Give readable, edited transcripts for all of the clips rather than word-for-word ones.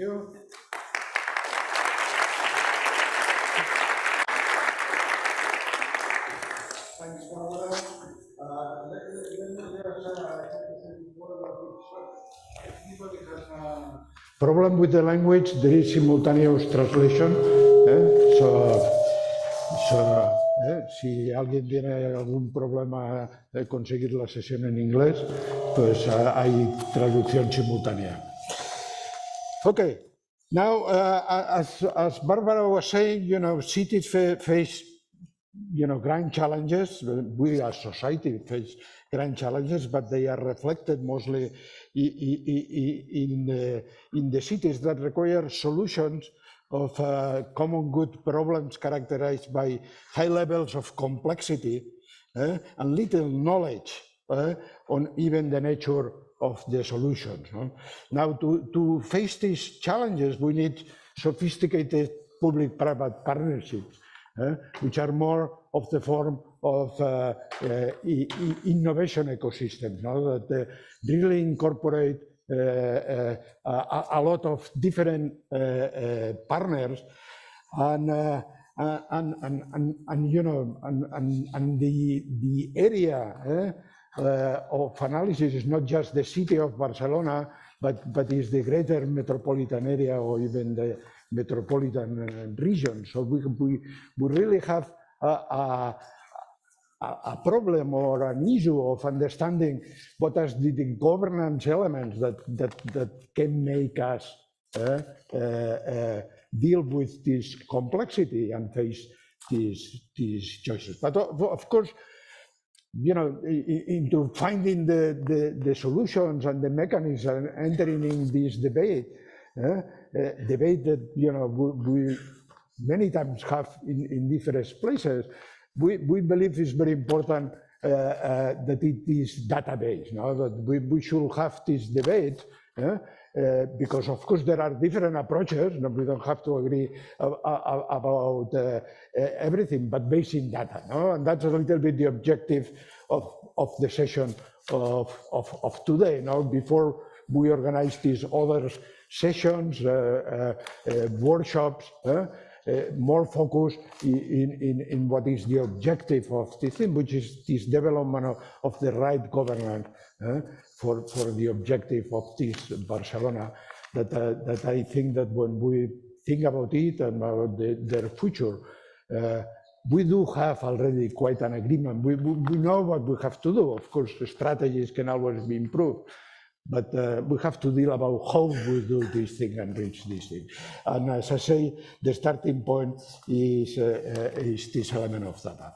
you. Thanks, Barbara. Problem with the language, there is simultaneous translation. Si alguien tiene algún problema de conseguir la sesión en inglés, pues hay traducción simultánea. Okay, now as Barbara was saying, cities face grand challenges. We as society face grand challenges, but they are reflected mostly in the cities that require solutions of common good problems characterized by high levels of complexity and little knowledge on even the nature of the solutions. Now, to face these challenges, we need sophisticated public-private partnerships, which are more of the form of innovation ecosystems, that really incorporate a lot of different partners, and the area of analysis is not just the city of Barcelona, but is the greater metropolitan area or even the metropolitan region. So we really have a problem or an issue of understanding what are the governance elements that can make us deal with this complexity and face these choices. But of course, into finding the solutions and the mechanisms, entering in this debate, debate that we many times have in different places. We believe it's very important that it is database, that we should have this debate, because of course there are different approaches. We don't have to agree about everything, but based in data. And that's a little bit the objective of the session of today. Before we organize these other sessions, workshops, more focus in what is the objective of this thing, which is this development of the right governance for the objective of this Barcelona, that I think that when we think about it and about their future, we do have already quite an agreement. We know what we have to do. Of course, the strategies can always be improved, but we have to deal about how we do this thing and reach this thing. And as I say, the starting point is this element of data.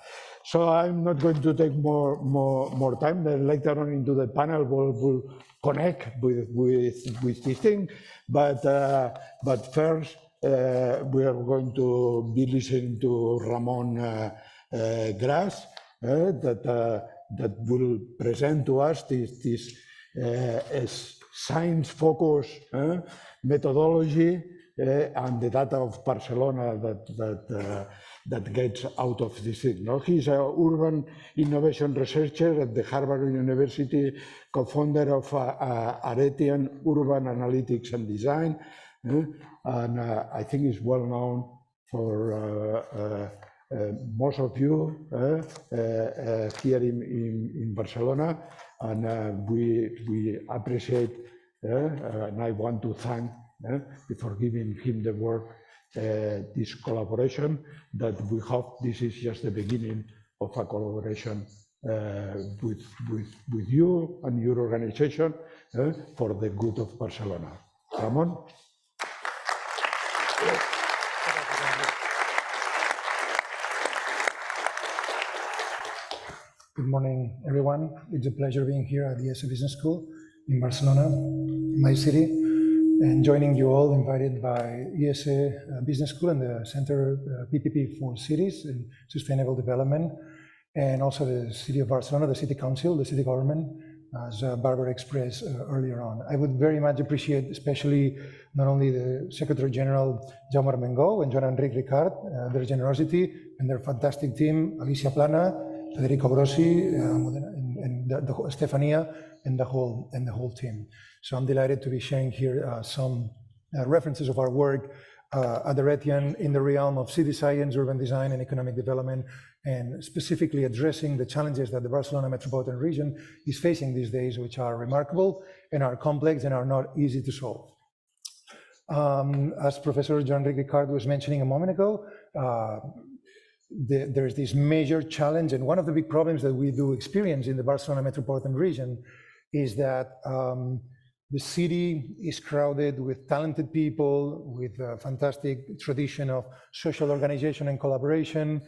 So I'm not going to take more time. Then later on into the panel, we'll connect with this thing. But first, we are going to be listening to Ramon Gras, that will present to us this science-focused methodology and the data of Barcelona that gets out of this thing. He's an urban innovation researcher at the Harvard University, co-founder of Aretian Urban Analytics and Design, and I think he's well known for most of you here in Barcelona, and we appreciate, and I want to thank, before giving him the word, this collaboration, that we hope this is just the beginning of a collaboration with you and your organization for the good of Barcelona. Ramon? Good morning, everyone. It's a pleasure being here at the IESE Business School in Barcelona, my city, and joining you all, invited by IESE Business School and the Center PPP for Cities and Sustainable Development, and also the City of Barcelona, the City Council, the City Government, as Barbara expressed earlier on. I would very much appreciate, especially not only the Secretary General Jaume Armengou and Joan-Enric Ricard, their generosity and their fantastic team, Alicia Plana, Federico Grossi, and Stefania, and the whole team. So I'm delighted to be sharing here some references of our work at Aretian in the realm of city science, urban design, and economic development, and specifically addressing the challenges that the Barcelona metropolitan region is facing these days, which are remarkable and are complex and are not easy to solve. As Professor Jean-Enric Ricard was mentioning a moment ago, there's this major challenge, and one of the big problems that we do experience in the Barcelona metropolitan region is that the city is crowded with talented people, with a fantastic tradition of social organization and collaboration,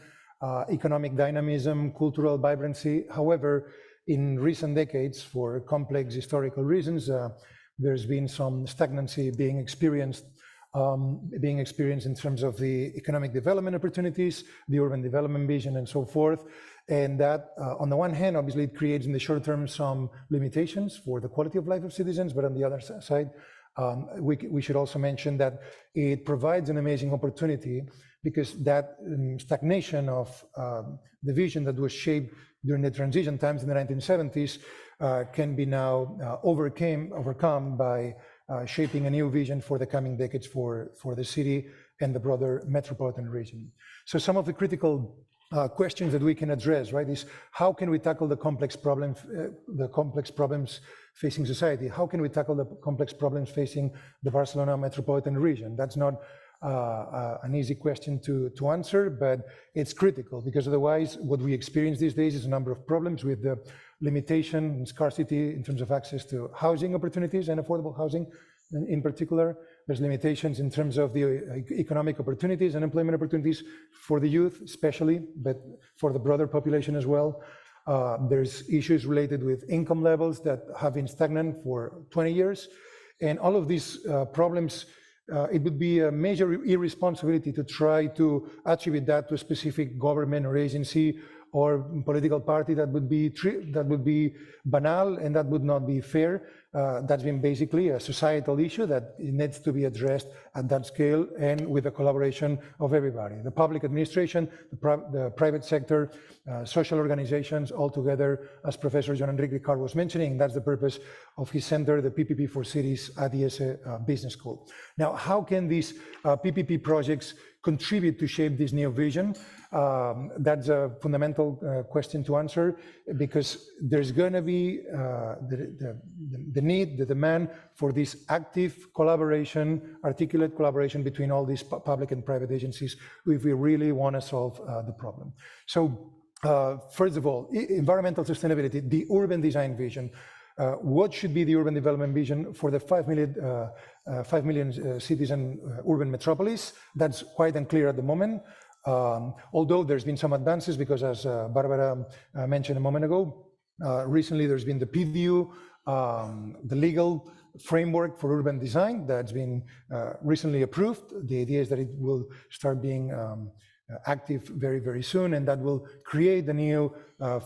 economic dynamism, cultural vibrancy. However, in recent decades, for complex historical reasons, there's been some stagnancy being experienced in terms of the economic development opportunities, the urban development vision, and so forth. And that, on the one hand, obviously it creates in the short term some limitations for the quality of life of citizens, but on the other side, we should also mention that it provides an amazing opportunity, because that stagnation of the vision that was shaped during the transition times in the 1970s can be now overcome by shaping a new vision for the coming decades for the city and the broader metropolitan region. So some of the critical questions that we can address, right, is how can we tackle the complex problems facing society? How can we tackle the complex problems facing the Barcelona metropolitan region? That's not an easy question to answer, but it's critical, because otherwise what we experience these days is a number of problems with the limitation and scarcity in terms of access to housing opportunities and affordable housing in particular. There's limitations in terms of the economic opportunities and employment opportunities for the youth especially, but for the broader population as well. There's issues related with income levels that have been stagnant for 20 years. And all of these problems, it would be a major irresponsibility to try to attribute that to a specific government or agency or political party. That would be banal, and that would not be fair. That's been basically a societal issue that needs to be addressed at that scale and with the collaboration of everybody, the public administration, the private sector, social organizations, all together, as Professor Jean-Enric Ricard was mentioning. That's the purpose of his center, the PPP for Cities at IESE Business School. Now, how can these PPP projects contribute to shape this new vision? That's a fundamental question to answer, because there's going to be the need, the demand for this active collaboration, articulate collaboration between all these public and private agencies if we really want to solve the problem. So first of all, environmental sustainability, the urban design vision. What should be the urban development vision for the 5 million citizen urban metropolis? That's quite unclear at the moment. Although there's been some advances, because as Barbara mentioned a moment ago, recently there's been the PDU, the legal framework for urban design that's been recently approved. The idea is that it will start being active very, very soon, and that will create a new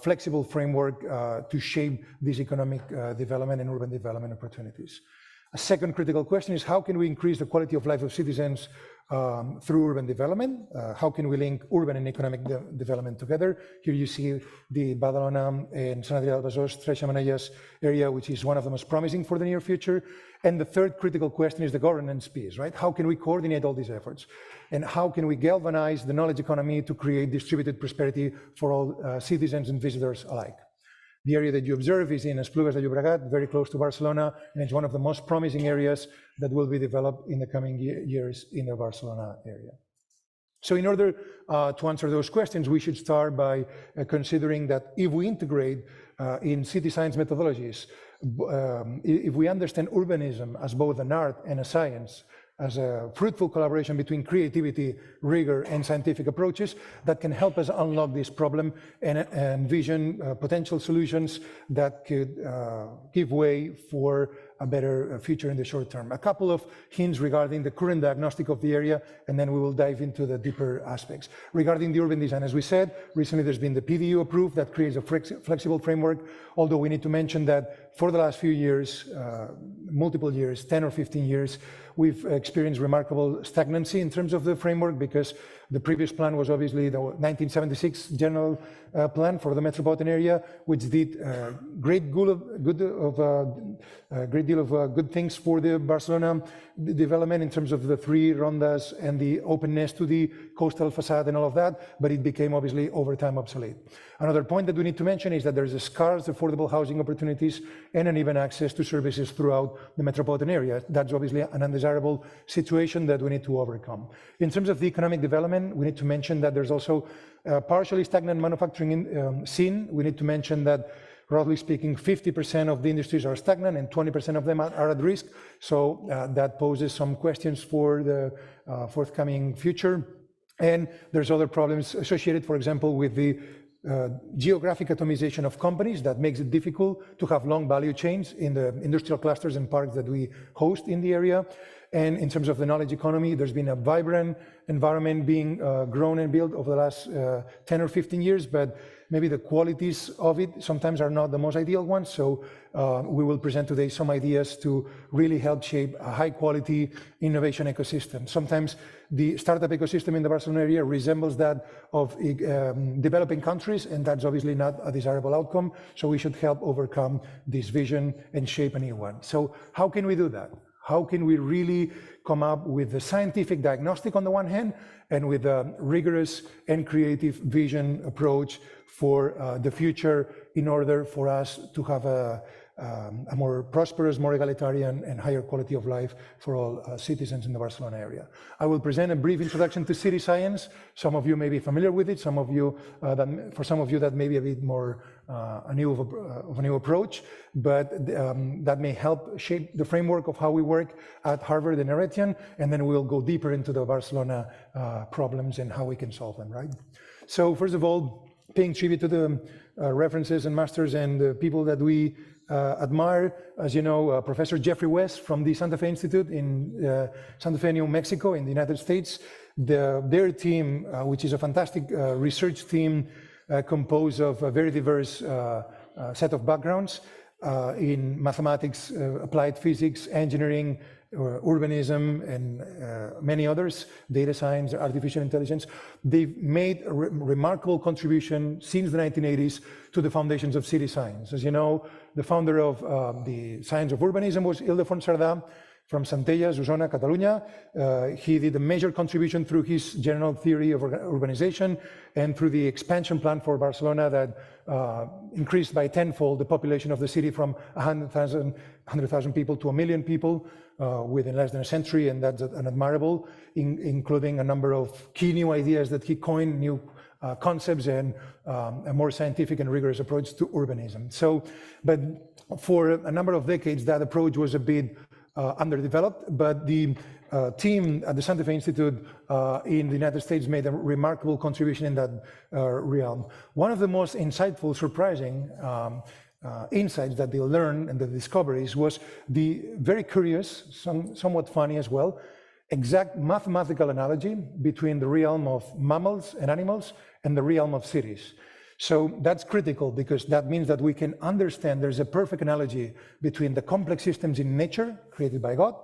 flexible framework to shape this economic development and urban development opportunities. A second critical question is, how can we increase the quality of life of citizens through urban development? How can we link urban and economic development together? Here you see the Badalona and Sant Adrià de Besòs, Tres Xemeneies area, which is one of the most promising for the near future. And the third critical question is the governance piece, right? How can we coordinate all these efforts? And how can we galvanize the knowledge economy to create distributed prosperity for all citizens and visitors alike? The area that you observe is in Esplugues de Llobregat, very close to Barcelona, and it's one of the most promising areas that will be developed in the coming years in the Barcelona area. So in order to answer those questions, we should start by considering that if we integrate in city science methodologies, if we understand urbanism as both an art and a science, as a fruitful collaboration between creativity, rigor, and scientific approaches, that can help us unlock this problem and envision potential solutions that could give way for a better future in the short term. A couple of hints regarding the current diagnostic of the area, and then we will dive into the deeper aspects. Regarding the urban design, as we said, recently there's been the PDU approved that creates a flexible framework, although we need to mention that for the last few years, multiple years, 10 or 15 years, we've experienced remarkable stagnancy in terms of the framework, because the previous plan was obviously the 1976 general plan for the metropolitan area, which did a great deal of good things for the Barcelona development in terms of the 3 rondas and the openness to the coastal facade and all of that, but it became obviously over time obsolete. Another point that we need to mention is that there's a scarce affordable housing opportunities and uneven access to services throughout the metropolitan area. That's obviously an undesirable situation that we need to overcome. In terms of the economic development, we need to mention that there's also a partially stagnant manufacturing scene. We need to mention that, roughly speaking, 50% of the industries are stagnant and 20% of them are at risk. So that poses some questions for the forthcoming future. And there's other problems associated, for example, with the geographic atomization of companies that makes it difficult to have long value chains in the industrial clusters and parks that we host in the area. And in terms of the knowledge economy, there's been a vibrant environment being grown and built over the last 10 or 15 years, but maybe the qualities of it sometimes are not the most ideal ones. So we will present today some ideas to really help shape a high quality innovation ecosystem. Sometimes the startup ecosystem in the Barcelona area resembles that of developing countries, and that's obviously not a desirable outcome. So we should help overcome this vision and shape a new one. So how can we do that? How can we really come up with a scientific diagnostic on the one hand, and with a rigorous and creative vision approach for the future, in order for us to have a more prosperous, more egalitarian and higher quality of life for all citizens in the Barcelona area. I will present a brief introduction to city science. Some of you may be familiar with it, some of you, for some of you that may be a bit more a new approach, but that may help shape the framework of how we work at Harvard and Aretian, and then we'll go deeper into the Barcelona problems and how we can solve them, right? So first of all, paying tribute to the references and masters and the people that we admire. As you know, Professor Jeffrey West from the Santa Fe Institute in Santa Fe, New Mexico in the United States. Their team, which is a fantastic research team composed of a very diverse set of backgrounds in mathematics, applied physics, engineering, urbanism, and many others, data science, artificial intelligence. They've made a remarkable contribution since the 1980s to the foundations of city science. As you know, the founder of the science of urbanism was Ildefons Cerdà from Centelles, Osona, Catalunya. He did a major contribution through his general theory of urbanization and through the expansion plan for Barcelona that increased by tenfold the population of the city from 100,000 people to 1 million people within less than a century, and that's an admirable, including a number of key new ideas that he coined, new concepts, and a more scientific and rigorous approach to urbanism. So, but for a number of decades, that approach was a bit underdeveloped, but the team at the Santa Fe Institute in the United States made a remarkable contribution in that realm. One of the most insightful, surprising insights that they learned and the discoveries was the very curious, somewhat funny as well, exact mathematical analogy between the realm of mammals and animals and the realm of cities. So that's critical, because that means that we can understand there's a perfect analogy between the complex systems in nature created by God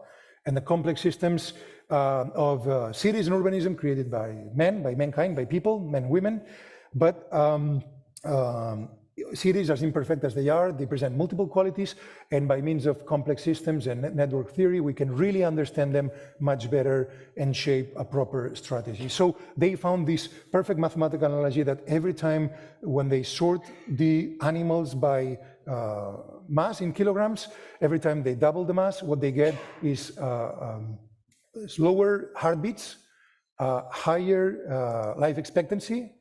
and the complex systems of cities and urbanism created by men, by mankind, by people, men and women. But cities, as imperfect as they are, they present multiple qualities, and by means of complex systems and network theory, we can really understand them much better and shape a proper strategy. So they found this perfect mathematical analogy that every time when they sort the animals by mass in kilograms, every time they double the mass, what they get is slower heartbeats, higher life expectancy,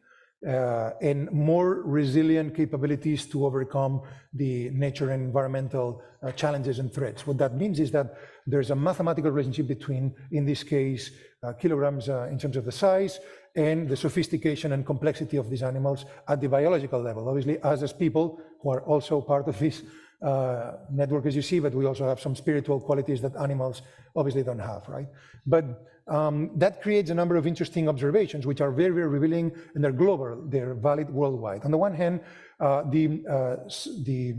and more resilient capabilities to overcome the nature and environmental challenges and threats. What that means is that there's a mathematical relationship between, in this case, kilograms in terms of the size and the sophistication and complexity of these animals at the biological level. Obviously, us as people, who are also part of this network, as you see, but we also have some spiritual qualities that animals obviously don't have, right? But that creates a number of interesting observations, which are very, very revealing, and they're global, they're valid worldwide. On the one hand, the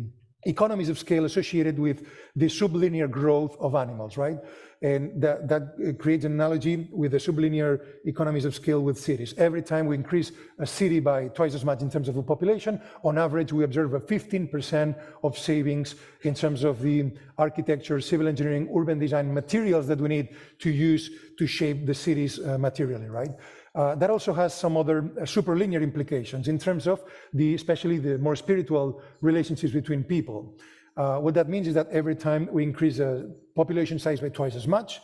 economies of scale associated with the sublinear growth of animals, right? And that creates an analogy with the sublinear economies of scale with cities. Every time we increase a city by twice as much in terms of the population, on average, we observe a 15% of savings in terms of the architecture, civil engineering, urban design materials that we need to use to shape the cities materially, right? That also has some other superlinear implications in terms of especially the more spiritual relationships between people. What that means is that every time we increase the population size by twice as much,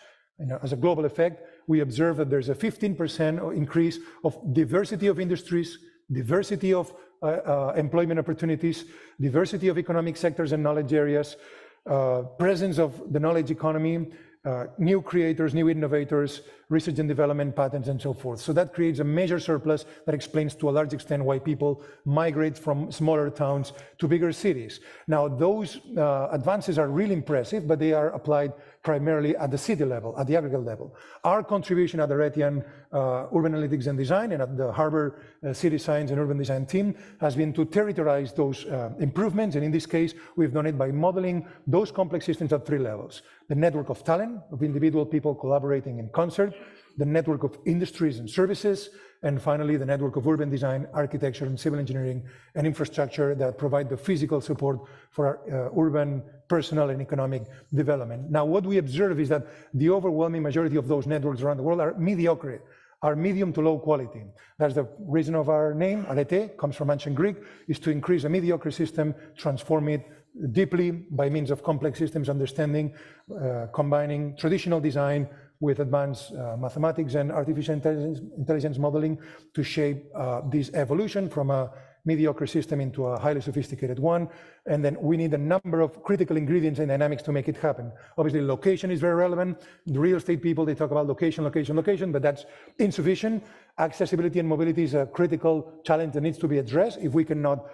as a global effect, we observe that there's a 15% increase of diversity of industries, diversity of employment opportunities, diversity of economic sectors and knowledge areas, presence of the knowledge economy, new creators, new innovators, research and development patents, and so forth. So that creates a major surplus that explains to a large extent why people migrate from smaller towns to bigger cities. Now, those advances are really impressive, but they are applied primarily at the city level, at the aggregate level. Our contribution at the Aretian Urban Analytics and Design and at the Harvard City Science and Urban Design team has been to territorize those improvements. And in this case, we've done it by modeling those complex systems at 3 levels. The network of talent, of individual people collaborating in concert, the network of industries and services, and finally, the network of urban design, architecture, and civil engineering and infrastructure that provide the physical support for our urban, personal, and economic development. Now, what we observe is that the overwhelming majority of those networks around the world are mediocre, are medium to low quality. That's the reason of our name. Arete comes from ancient Greek, is to increase a mediocre system, transform it deeply by means of complex systems understanding, combining traditional design with advanced mathematics and artificial intelligence modeling to shape this evolution from a mediocre system into a highly sophisticated one. And then we need a number of critical ingredients and dynamics to make it happen. Obviously, location is very relevant. The real estate people, they talk about location, location, location, but that's insufficient. Accessibility and mobility is a critical challenge that needs to be addressed. If we cannot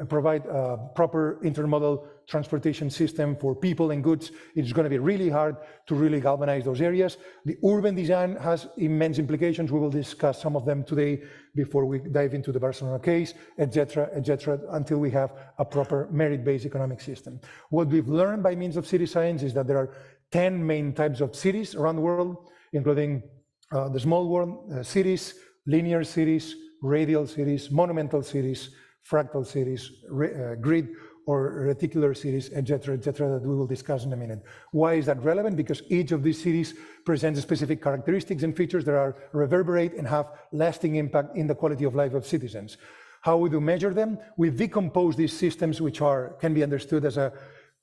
provide a proper intermodal transportation system for people and goods, it's going to be really hard to really galvanize those areas. The urban design has immense implications. We will discuss some of them today before we dive into the Barcelona case, et cetera, until we have a proper merit-based economic system. What we've learned by means of city science is that there are 10 main types of cities around the world, including the small world cities, linear cities, radial cities, monumental cities, fractal cities, grid or reticular cities, et cetera, that we will discuss in a minute. Why is that relevant? Because each of these cities presents specific characteristics and features that are reverberate and have lasting impact in the quality of life of citizens. How we do measure them? We decompose these systems, which can be understood as a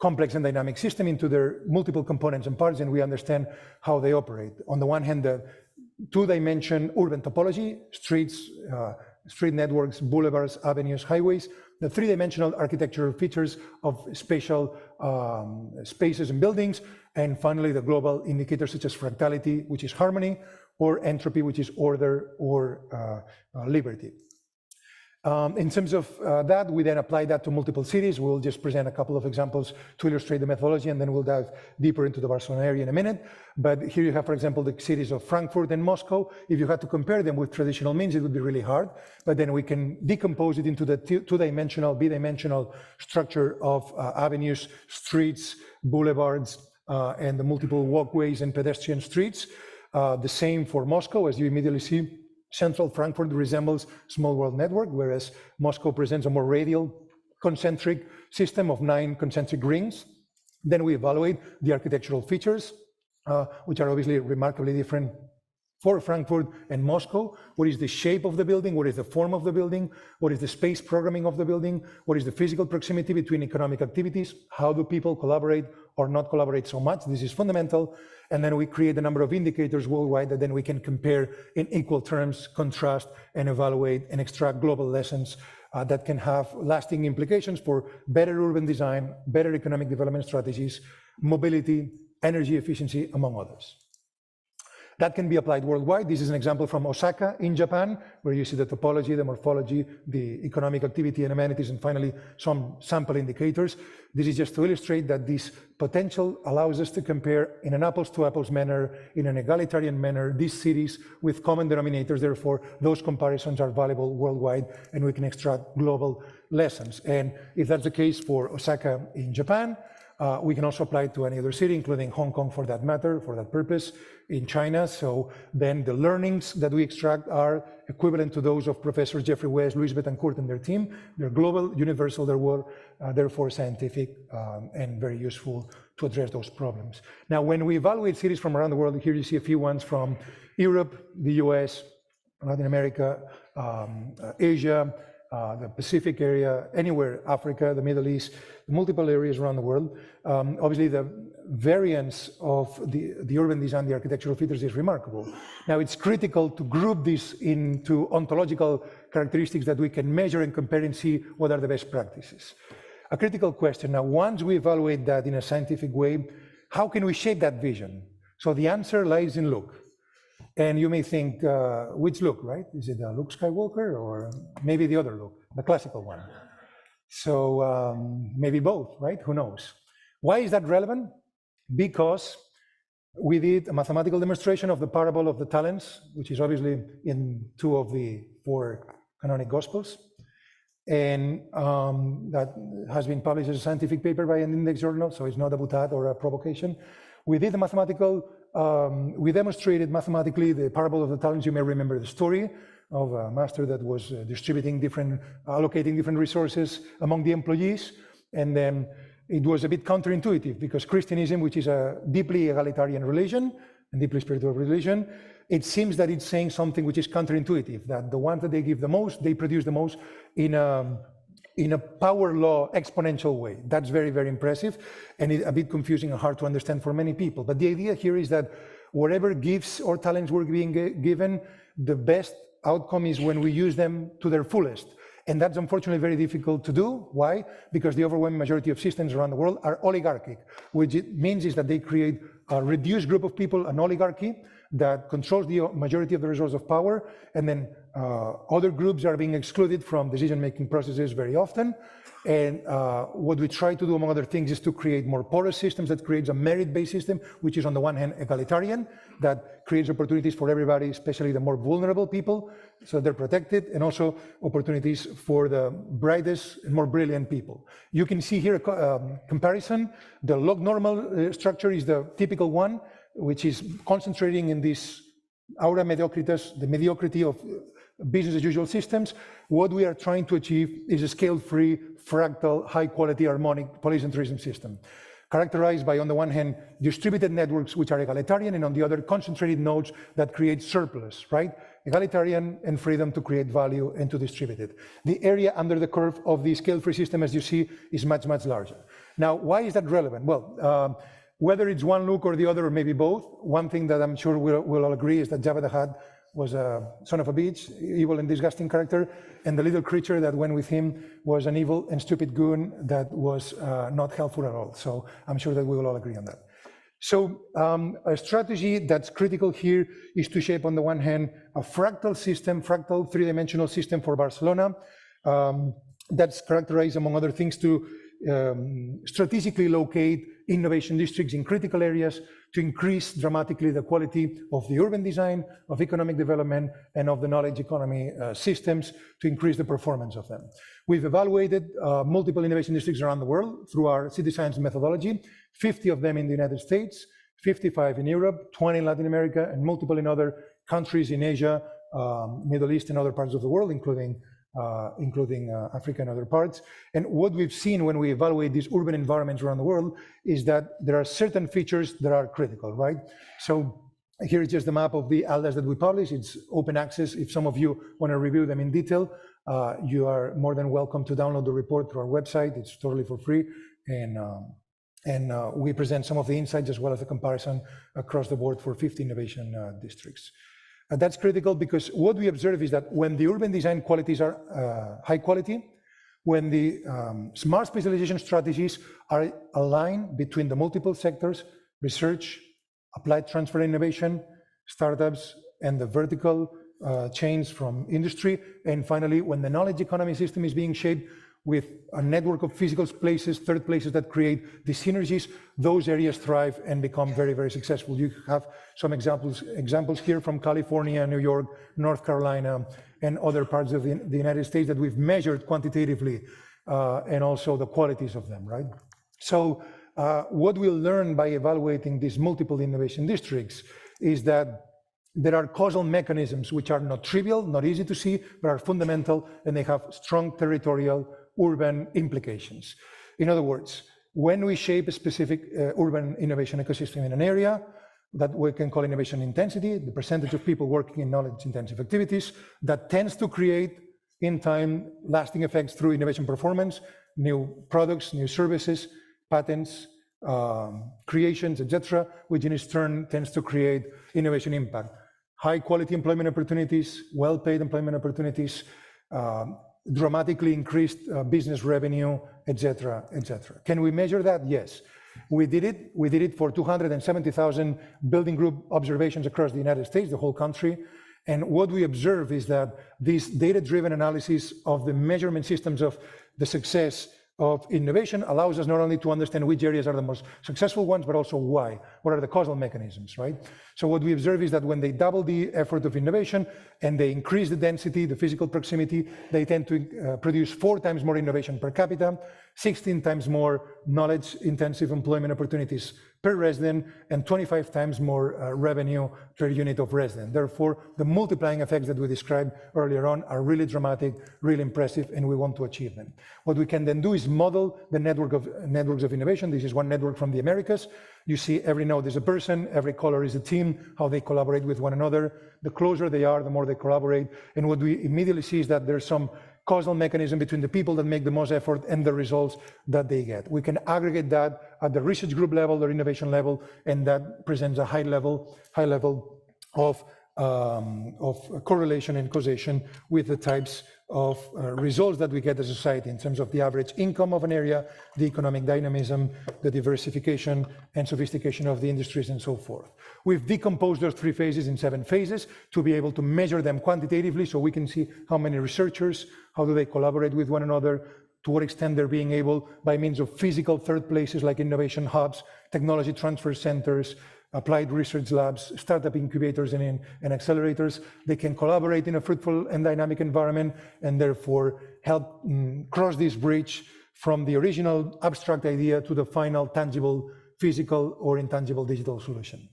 complex and dynamic system, into their multiple components and parts, and we understand how they operate. On the one hand, the 2-dimension urban topology, streets, street networks, boulevards, avenues, highways, the 3-dimensional architectural features of spatial spaces and buildings, and finally the global indicators such as fractality, which is harmony, or entropy, which is order or liberty. In terms of that, we then apply that to multiple cities. We'll just present a couple of examples to illustrate the methodology, and then we'll dive deeper into the Barcelona area in a minute. But here you have, for example, the cities of Frankfurt and Moscow. If you had to compare them with traditional means, it would be really hard. But then we can decompose it into the 2-dimensional, bidimensional structure of avenues, streets, boulevards, and the multiple walkways and pedestrian streets. The same for Moscow, as you immediately see. Central Frankfurt resembles small world network, whereas Moscow presents a more radial concentric system of 9 concentric rings. Then we evaluate the architectural features, which are obviously remarkably different for Frankfurt and Moscow. What is the shape of the building? What is the form of the building? What is the space programming of the building? What is the physical proximity between economic activities? How do people collaborate or not collaborate so much? This is fundamental. And then we create a number of indicators worldwide that then we can compare in equal terms, contrast, and evaluate and extract global lessons that can have lasting implications for better urban design, better economic development strategies, mobility, energy efficiency, among others. That can be applied worldwide. This is an example from Osaka in Japan, where you see the topology, the morphology, the economic activity and amenities, and finally some sample indicators. This is just to illustrate that this potential allows us to compare in an apples-to-apples manner, in an egalitarian manner, these cities with common denominators. Therefore, those comparisons are valuable worldwide, and we can extract global lessons. And if that's the case for Osaka in Japan, we can also apply it to any other city, including Hong Kong for that matter, for that purpose, in China. So then the learnings that we extract are equivalent to those of Professor Jeffrey West, Luis Betancourt, and their team. They're global, universal, therefore scientific, and very useful to address those problems. Now, when we evaluate cities from around the world, here you see a few ones from Europe, the US, Latin America, Asia, the Pacific area, anywhere, Africa, the Middle East, multiple areas around the world. Obviously, the variance of the urban design, the architectural features is remarkable. Now, it's critical to group this into ontological characteristics that we can measure and compare and see what are the best practices. A critical question. Now, once we evaluate that in a scientific way, how can we shape that vision? So the answer lies in look. And you may think, which look, right? Is it Luke Skywalker or maybe the other look, the classical one? So maybe both, right? Who knows? Why is that relevant? Because we did a mathematical demonstration of the parable of the talents, which is obviously in 2 of the 4 canonic Gospels. And that has been published as a scientific paper by an index journal, so it's not a boutade or a provocation. We did a mathematical, we demonstrated mathematically the parable of the talents. You may remember the story of a master that was allocating different resources among the employees. And then it was a bit counterintuitive because Christianism, which is a deeply egalitarian religion and deeply spiritual religion, it seems that it's saying something which is counterintuitive, that the ones that they give the most, they produce the most in a power law exponential way. That's very, very impressive, and a bit confusing and hard to understand for many people. But the idea here is that whatever gifts or talents we're being given, the best outcome is when we use them to their fullest. And that's unfortunately very difficult to do. Why? Because the overwhelming majority of systems around the world are oligarchic, which it means is that they create a reduced group of people, an oligarchy, that controls the majority of the resource of power, and then other groups are being excluded from decision-making processes very often. And what we try to do, among other things, is to create more porous systems that creates a merit-based system, which is on the one hand egalitarian, that creates opportunities for everybody, especially the more vulnerable people, so they're protected, and also opportunities for the brightest and more brilliant people. You can see here a comparison. The log normal structure is the typical one, which is concentrating in this aura mediocritas, the mediocrity of business as usual systems. What we are trying to achieve is a scale-free, fractal, high-quality harmonic polycentrism system, characterized by, on the one hand, distributed networks which are egalitarian, and on the other, concentrated nodes that create surplus, right? Egalitarian and freedom to create value and to distribute it. The area under the curve of the scale-free system, as you see, is much, much larger. Now, why is that relevant? Well, whether it's one look or the other, or maybe both, one thing that I'm sure we'll all agree is that Jabba the Hutt was a son of a bitch, evil and disgusting character, and the little creature that went with him was an evil and stupid goon that was not helpful at all. So I'm sure that we will all agree on that. So a strategy that's critical here is to shape, on the one hand, a fractal system, fractal three-dimensional system for Barcelona, that's characterized, among other things, to strategically locate innovation districts in critical areas to increase dramatically the quality of the urban design, of economic development, and of the knowledge economy systems to increase the performance of them. We've evaluated multiple innovation districts around the world through our city science methodology, 50 of them in the United States, 55 in Europe, 20 in Latin America, and multiple in other countries in Asia, Middle East, and other parts of the world, including Africa and other parts. And what we've seen when we evaluate these urban environments around the world is that there are certain features that are critical, right? So here is just the map of the ALDAs that we publish. It's open access. If some of you want to review them in detail, you are more than welcome to download the report through our website. It's totally for free. And we present some of the insights as well as the comparison across the board for 50 innovation districts. And that's critical because what we observe is that when the urban design qualities are high quality, when the smart specialization strategies are aligned between the multiple sectors, research, applied transfer innovation, startups and the vertical chains from industry. And finally, when the knowledge economy system is being shaped with a network of physical places, third places that create the synergies, those areas thrive and become very, very successful. You have some examples here from California, New York, North Carolina, and other parts of the United States that we've measured quantitatively, and also the qualities of them, right? So what we'll learn by evaluating these multiple innovation districts is that there are causal mechanisms which are not trivial, not easy to see, but are fundamental, and they have strong territorial urban implications. In other words, when we shape a specific urban innovation ecosystem in an area, that we can call innovation intensity, the percentage of people working in knowledge-intensive activities, that tends to create, in time, lasting effects through innovation performance, new products, new services, patents, creations, etc., which in its turn tends to create innovation impact. High-quality employment opportunities, well-paid employment opportunities, dramatically increased business revenue, etc., etc. Can we measure that? Yes. We did it. We did it for 270,000 building group observations across the United States, the whole country. And what we observe is that this data-driven analysis of the measurement systems of the success of innovation allows us not only to understand which areas are the most successful ones, but also why. What are the causal mechanisms, right? So what we observe is that when they double the effort of innovation and they increase the density, the physical proximity, they tend to produce 4 times more innovation per capita, 16 times more knowledge-intensive employment opportunities per resident, and 25 times more revenue per unit of resident. Therefore, the multiplying effects that we described earlier on are really dramatic, really impressive, and we want to achieve them. What we can then do is model the networks of innovation. This is one network from the Americas. You see every node is a person, every color is a team, how they collaborate with one another. The closer they are, the more they collaborate. And what we immediately see is that there's some causal mechanism between the people that make the most effort and the results that they get. We can aggregate that at the research group level or innovation level, and that presents a high level of correlation and causation with the types of results that we get as a society in terms of the average income of an area, the economic dynamism, the diversification and sophistication of the industries, and so forth. We've decomposed those 3 phases in 7 phases to be able to measure them quantitatively, so we can see how many researchers, how do they collaborate with one another, to what extent they're being able, by means of physical third places like innovation hubs, technology transfer centers, applied research labs, startup incubators and accelerators, they can collaborate in a fruitful and dynamic environment, and therefore help cross this bridge from the original abstract idea to the final tangible, physical or intangible digital solution.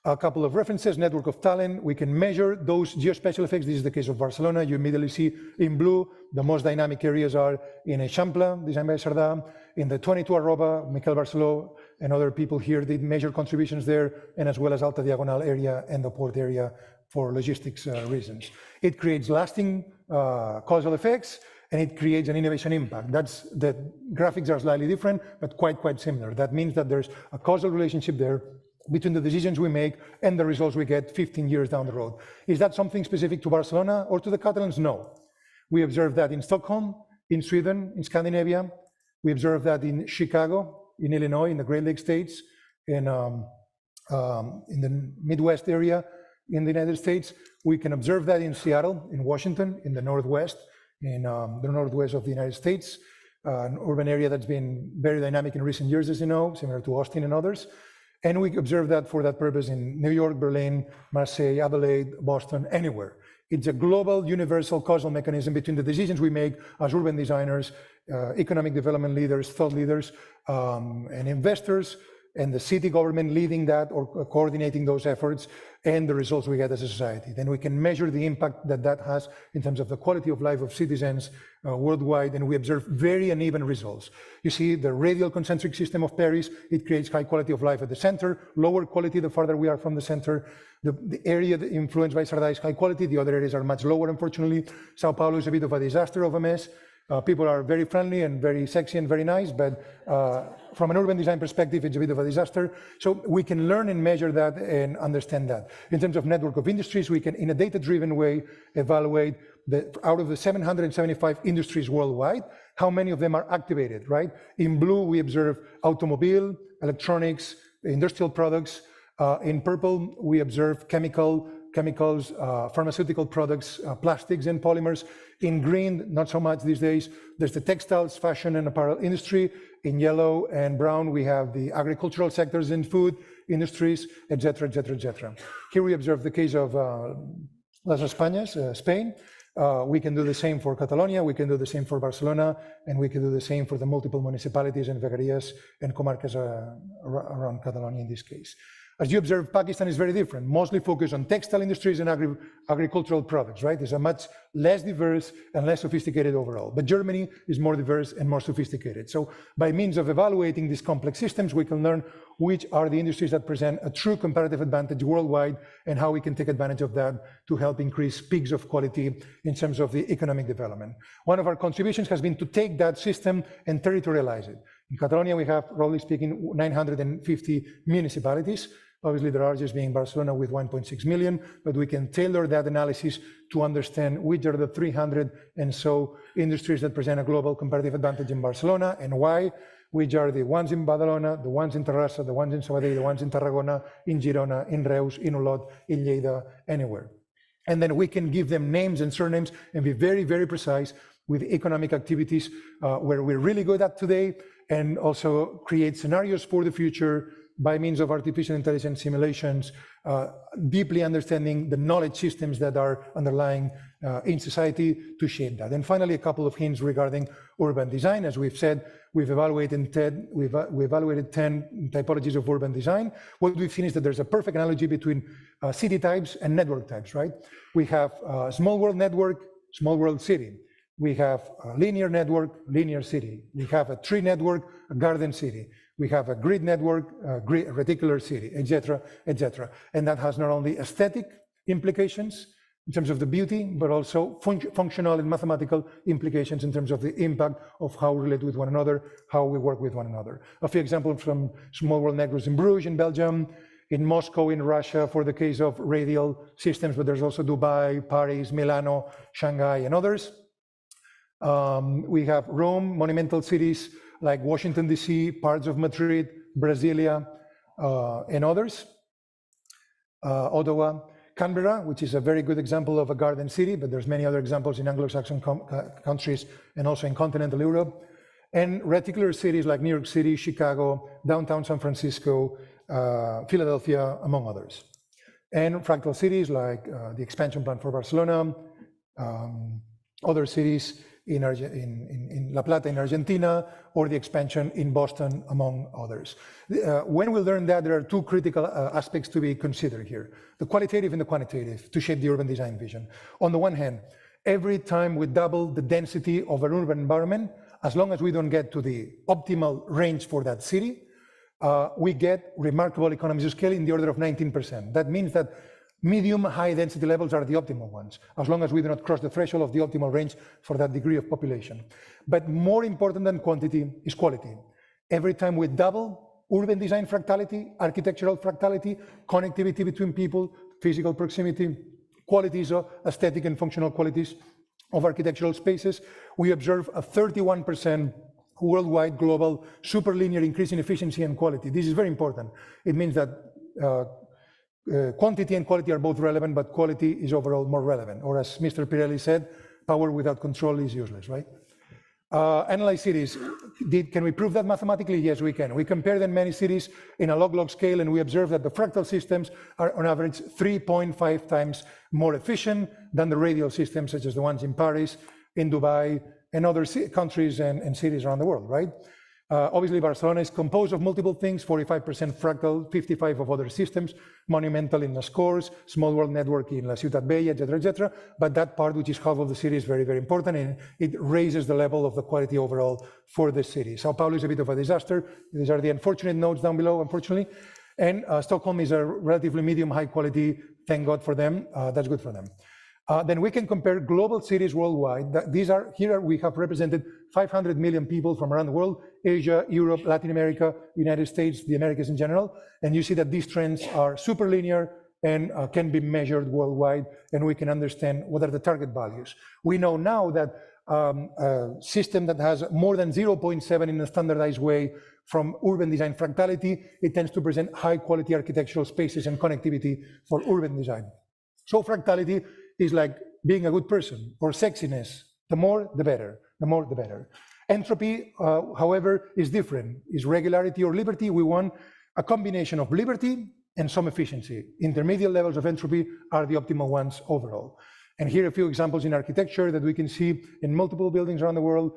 A couple of references: network of talent. We can measure those geospatial effects. This is the case of Barcelona. You immediately see in blue, the most dynamic areas are in Eixample, designed by Sardà. In the 22 Arroba, Miquel Barceló and other people here did major contributions there, and as well as Alta Diagonal area and the port area for logistics reasons. It creates lasting causal effects, and it creates an innovation impact. The graphics are slightly different, but quite similar. That means that there's a causal relationship there between the decisions we make and the results we get 15 years down the road. Is that something specific to Barcelona or to the Catalans? No. We observed that in Stockholm, in Sweden, in Scandinavia. We observed that in Chicago, in Illinois, in the Great Lakes states, in the Midwest area in the United States. We can observe that in Seattle, in Washington, in the Northwest, in the Northwest of the United States, an urban area that's been very dynamic in recent years, as you know, similar to Austin and others. And we observe that for that purpose in New York, Berlin, Marseille, Adelaide, Boston, anywhere. It's a global, universal causal mechanism between the decisions we make as urban designers, economic development leaders, thought leaders, and investors, and the city government leading that or coordinating those efforts, and the results we get as a society. Then we can measure the impact that that has in terms of the quality of life of citizens worldwide, and we observe very uneven results. You see the radial concentric system of Paris, it creates high quality of life at the center, lower quality the farther we are from the center. The area influenced by Sardà is high quality, the other areas are much lower, unfortunately. Sao Paulo is a bit of a disaster of a mess. People are very friendly and very sexy and very nice, but from an urban design perspective, it's a bit of a disaster. So we can learn and measure that and understand that. In terms of network of industries, we can, in a data-driven way, evaluate out of the 775 industries worldwide, how many of them are activated, right? In blue, we observe automobile, electronics, industrial products, In purple, we observe chemicals, pharmaceutical products, plastics and polymers. In green, not so much these days, there's the textiles, fashion and apparel industry. In yellow and brown, we have the agricultural sectors in food, industries, etc., etc., etc. Here we observe the case of Las Españas, Spain. We can do the same for Catalonia, we can do the same for Barcelona, and we can do the same for the multiple municipalities and veguerías and comarcas around Catalonia in this case. As you observe, Pakistan is very different, mostly focused on textile industries and agricultural products, right? It's a much less diverse and less sophisticated overall. But Germany is more diverse and more sophisticated. So by means of evaluating these complex systems, we can learn which are the industries that present a true comparative advantage worldwide and how we can take advantage of that to help increase peaks of quality in terms of the economic development. One of our contributions has been to take that system and territorialize it. In Catalonia, we have, roughly speaking, 950 municipalities, obviously the largest being Barcelona with 1.6 million, but we can tailor that analysis to understand which are the 300 and so industries that present a global comparative advantage in Barcelona and why, which are the ones in Badalona, the ones in Terrassa, the ones in Sabadell, the ones in Tarragona, in Girona, in Reus, in Olot, in Lleida, anywhere. And then we can give them names and surnames and be very, very precise with economic activities where we're really good at today, and also create scenarios for the future by means of artificial intelligence simulations, deeply understanding the knowledge systems that are underlying in society to shape that. And finally, a couple of hints regarding urban design. As we've said, we've evaluated 10 typologies of urban design. What we've seen is that there's a perfect analogy between city types and network types, right? We have a small world network, small world city. We have a linear network, linear city. We have a tree network, a garden city. We have a grid network, a reticular city, etc., etc. And that has not only aesthetic implications in terms of the beauty, but also functional and mathematical implications in terms of the impact of how we relate with one another, how we work with one another. A few examples from small world networks in Bruges, in Belgium, in Moscow, in Russia, for the case of radial systems, but there's also Dubai, Paris, Milano, Shanghai, and others. We have Rome, monumental cities like Washington, D.C., parts of Madrid, Brasilia, and others. Ottawa, Canberra, which is a very good example of a garden city, but there's many other examples in Anglo-Saxon countries and also in continental Europe. And reticular cities like New York City, Chicago, downtown San Francisco, Philadelphia, among others. And fractal cities like the expansion plan for Barcelona, other cities in La Plata in Argentina, or the expansion in Boston, among others. When we learn that, there are two critical aspects to be considered here, the qualitative and the quantitative, to shape the urban design vision. On the one hand, every time we double the density of an urban environment, as long as we don't get to the optimal range for that city, we get remarkable economies of scale in the order of 19%. That means that medium high density levels are the optimal ones, as long as we do not cross the threshold of the optimal range for that degree of population. But more important than quantity is quality. Every time we double urban design fractality, architectural fractality, connectivity between people, physical proximity, qualities of aesthetic and functional qualities of architectural spaces, we observe a 31% worldwide global superlinear increase in efficiency and quality. This is very important. It means that quantity and quality are both relevant, but quality is overall more relevant. Or as Mr. Pirelli said, power without control is useless, right? Analyze cities. Can we prove that mathematically? Yes, we can. We compare them many cities in a log-log scale, and we observe that the fractal systems are on average 3.5 times more efficient than the radial systems, such as the ones in Paris, in Dubai, and other countries and cities around the world, right? Obviously, Barcelona is composed of multiple things, 45% fractal, 55% of other systems, monumental in the scores, small world network in La Ciutat Vella, etc., but that part, which is half of the city, is very, very important, and it raises the level of the quality overall for the city. Sao Paulo is a bit of a disaster. These are the unfortunate notes down below, unfortunately, and Stockholm is a relatively medium high quality, thank God for them, that's good for them. Then we can compare global cities worldwide. Here we have represented 500 million people from around the world, Asia, Europe, Latin America, United States, the Americas in general. And you see that these trends are superlinear and can be measured worldwide, and we can understand what are the target values. We know now that a system that has more than 0.7 in a standardized way from urban design fractality, it tends to present high quality architectural spaces and connectivity for urban design. So fractality is like being a good person, or sexiness. The more, the better. The more, the better. Entropy, however, is different. Is regularity or liberty. We want a combination of liberty and some efficiency. Intermediate levels of entropy are the optimal ones overall. And here are a few examples in architecture that we can see in multiple buildings around the world,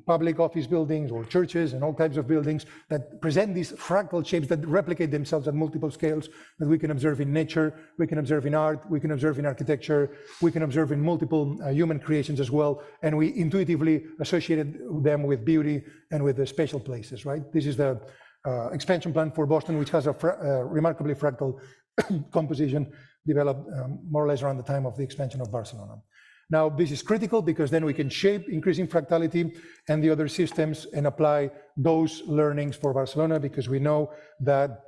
public office buildings or churches and all types of buildings that present these fractal shapes that replicate themselves at multiple scales that we can observe in nature, we can observe in art, we can observe in architecture, we can observe in multiple human creations as well, and we intuitively associated them with beauty and with the spatial places, right? This is the expansion plan for Boston, which has a remarkably fractal composition developed more or less around the time of the expansion of Barcelona. Now, this is critical because then we can shape increasing fractality and the other systems and apply those learnings for Barcelona, because we know that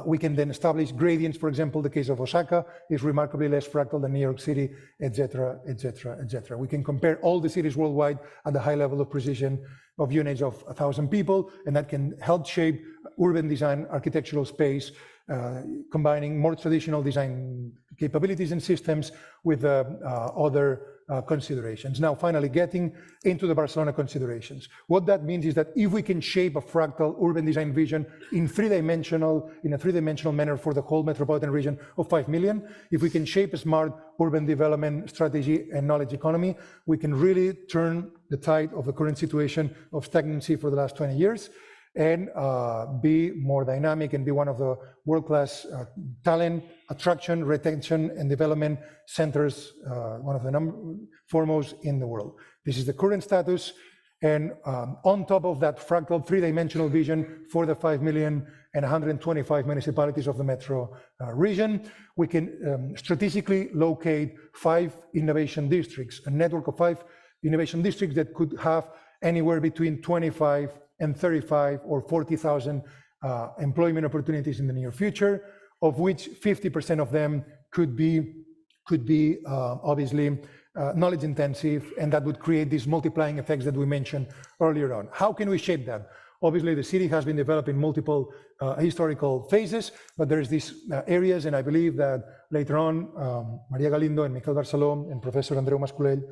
we can then establish gradients. For example, the case of Osaka is remarkably less fractal than New York City, etc., etc., etc. We can compare all the cities worldwide at the high level of precision of units of 1,000 people, and that can help shape urban design, architectural space, combining more traditional design capabilities and systems with other considerations. Now, finally, getting into the Barcelona considerations. What that means is that if we can shape a fractal urban design vision in a three-dimensional manner for the whole metropolitan region of 5 million, if we can shape a smart urban development strategy and knowledge economy, we can really turn the tide of the current situation of stagnancy for the last 20 years and be more dynamic and be one of the world-class talent, attraction, retention, and development centers, one of the foremost in the world. This is the current status, and on top of that fractal three-dimensional vision for the 5 million and 125 municipalities of the metro region, we can strategically locate 5 innovation districts, a network of 5 innovation districts that could have anywhere between 25 and 35 or 40,000 employment opportunities in the near future, of which 50% of them could be obviously knowledge intensive, and that would create these multiplying effects that we mentioned earlier on. How can we shape that? Obviously, the city has been developed in multiple historical phases, but there's these areas, and I believe that later on, Maria Galindo and Miquel Barceló and Professor Andreu Mascolell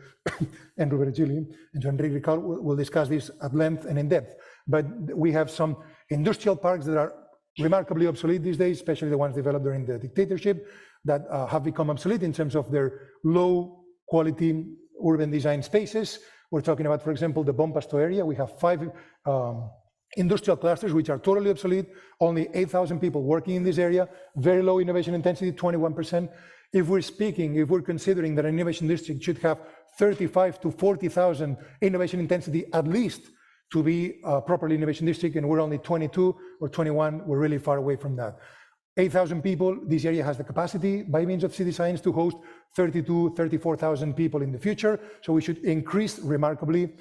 and Robert Gili and Jean-Enric Ricard will discuss this at length and in depth. But we have some industrial parks that are remarkably obsolete these days, especially the ones developed during the dictatorship, that have become obsolete in terms of their low quality urban design spaces. We're talking about, for example, the Bon Pastor area. We have 5 industrial clusters which are totally obsolete, only 8,000 people working in this area, very low innovation intensity, 21%. If we're considering that an innovation district should have 35 to 40,000 innovation intensity at least to be a properly innovation district, and we're only 22 or 21, we're really far away from that. 8,000 people, this area has the capacity by means of city science to host 32, 34,000 people in the future. So we should increase remarkably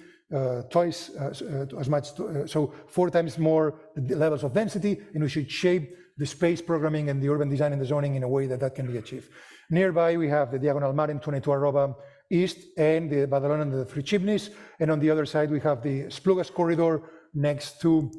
twice as much, so 4 times more the levels of density, and we should shape the space programming and the urban design and the zoning in a way that can be achieved. Nearby, we have the Diagonal Mar in 22 Arroba East and the Badalona and the Three Chimneys, and on the other side, we have the Esplugas corridor next to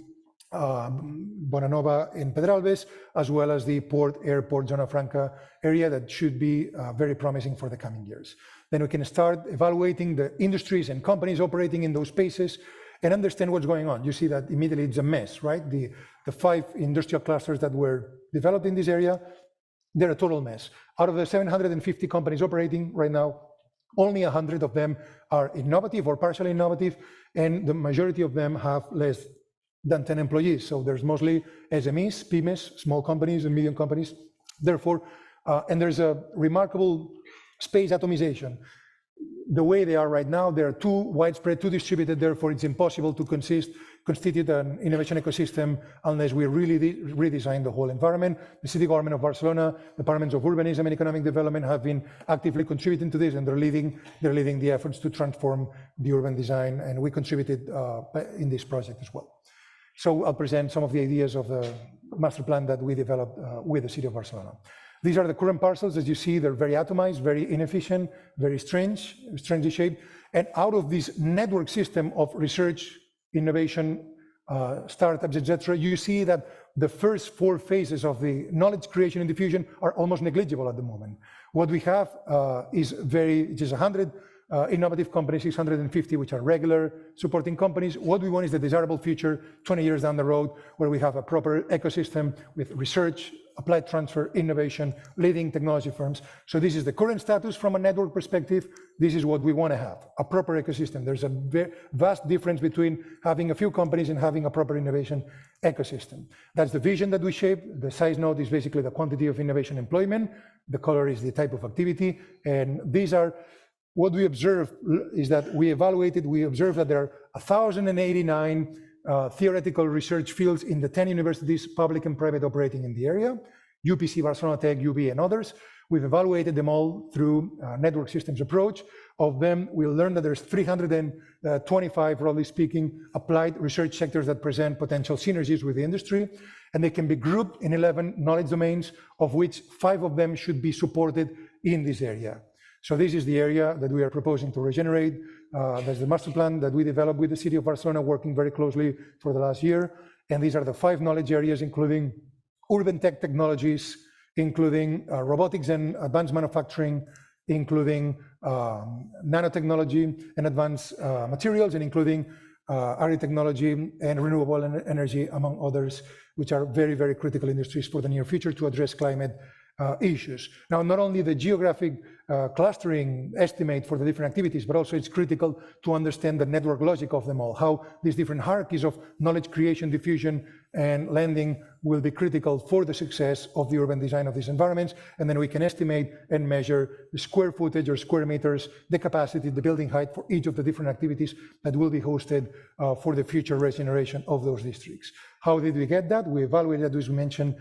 Bonanova in Pedralbes, as well as the Port Airport Zona Franca area that should be very promising for the coming years. Then we can start evaluating the industries and companies operating in those spaces and understand what's going on. You see that immediately it's a mess, right? The 5 industrial clusters that were developed in this area, they're a total mess. Out of the 750 companies operating right now, only 100 of them are innovative or partially innovative, and the majority of them have less than 10 employees. So there's mostly SMEs, PYMEs, small companies and medium companies. Therefore, and there's a remarkable space atomization. The way they are right now, they're too widespread, too distributed, therefore it's impossible to constitute an innovation ecosystem unless we really redesign the whole environment. The city government of Barcelona, departments of urbanism and economic development have been actively contributing to this, and they're leading the efforts to transform the urban design, and we contributed in this project as well. So I'll present some of the ideas of the master plan that we developed with the city of Barcelona. These are the current parcels. As you see, they're very atomized, very inefficient, very strangely shaped. And out of this network system of research, innovation, startups, etc., you see that the first 4 phases of the knowledge creation and diffusion are almost negligible at the moment. What we have is 100 innovative companies, 650 which are regular supporting companies. What we want is the desirable future 20 years down the road, where we have a proper ecosystem with research, applied transfer, innovation, leading technology firms. So this is the current status from a network perspective. This is what we want to have, a proper ecosystem. There's a vast difference between having a few companies and having a proper innovation ecosystem. That's the vision that we shape. The size node is basically the quantity of innovation employment. The color is the type of activity. And these are what we observe is that we observe that there are 1,089 theoretical research fields in the 10 universities, public and private, operating in the area, UPC, Barcelona Tech, UB, and others. We've evaluated them all through a network systems approach. Of them, we'll learn that there's 325, broadly speaking, applied research sectors that present potential synergies with the industry, and they can be grouped in 11 knowledge domains, of which 5 of them should be supported in this area. So this is the area that we are proposing to regenerate. There's the master plan that we developed with the city of Barcelona, working very closely for the last year. And these are the 5 knowledge areas, including urban tech technologies, including robotics and advanced manufacturing, including nanotechnology and advanced materials, and including agri technology and renewable energy, among others, which are very, very critical industries for the near future to address climate issues. Now, not only the geographic clustering estimate for the different activities, but also it's critical to understand the network logic of them all, how these different hierarchies of knowledge creation, diffusion, and lending will be critical for the success of the urban design of these environments. And then we can estimate and measure the square footage or square meters, the capacity, the building height for each of the different activities that will be hosted for the future regeneration of those districts. How did we get that? We evaluated, as we mentioned,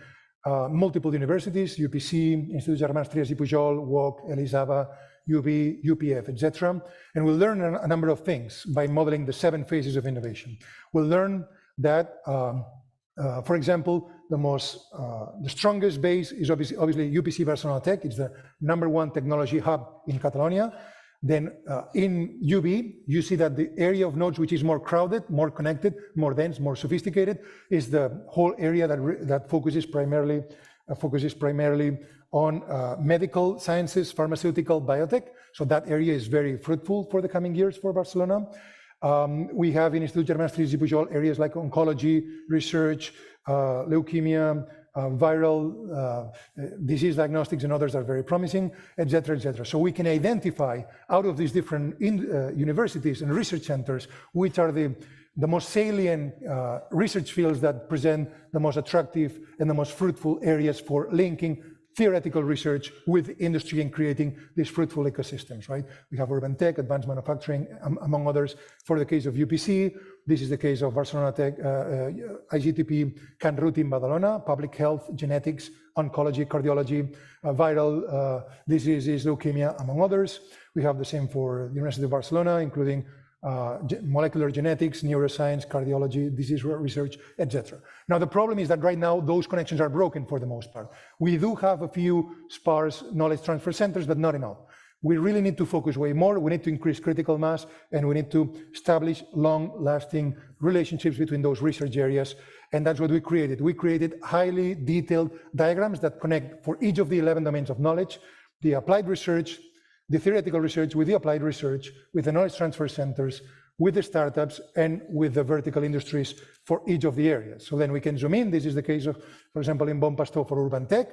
multiple universities, UPC, Institut Germans Trias i Pujol, UOC, Elisava, UB, UPF, etc. And we'll learn a number of things by modeling the 7 phases of innovation. We'll learn that, for example, the strongest base is obviously UPC Barcelona Tech. It's the #1 technology hub in Catalonia. Then in UB, you see that the area of nodes which is more crowded, more connected, more dense, more sophisticated, is the whole area that focuses primarily on medical sciences, pharmaceutical, biotech. So that area is very fruitful for the coming years for Barcelona. We have in Institut Germans Trias i Pujol areas like oncology, research, leukemia, viral disease diagnostics, and others are very promising, etc., etc. So we can identify out of these different universities and research centers which are the most salient research fields that present the most attractive and the most fruitful areas for linking theoretical research with industry and creating these fruitful ecosystems, right? We have urban tech, advanced manufacturing, among others. For the case of UPC, this is the case of Barcelona Tech, IGTP, Can Ruti in Badalona, public health, genetics, oncology, cardiology, viral diseases, leukemia, among others. We have the same for the University of Barcelona, including molecular genetics, neuroscience, cardiology, disease research, etc. Now, the problem is that right now, those connections are broken for the most part. We do have a few sparse knowledge transfer centers, but not enough. We really need to focus way more. We need to increase critical mass, and we need to establish long-lasting relationships between those research areas. And that's what we created. We created highly detailed diagrams that connect for each of the 11 domains of knowledge, the applied research, the theoretical research with the applied research, with the knowledge transfer centers, with the startups, and with the vertical industries for each of the areas. So then we can zoom in. This is the case of, for example, in Bon Pastor for urban tech,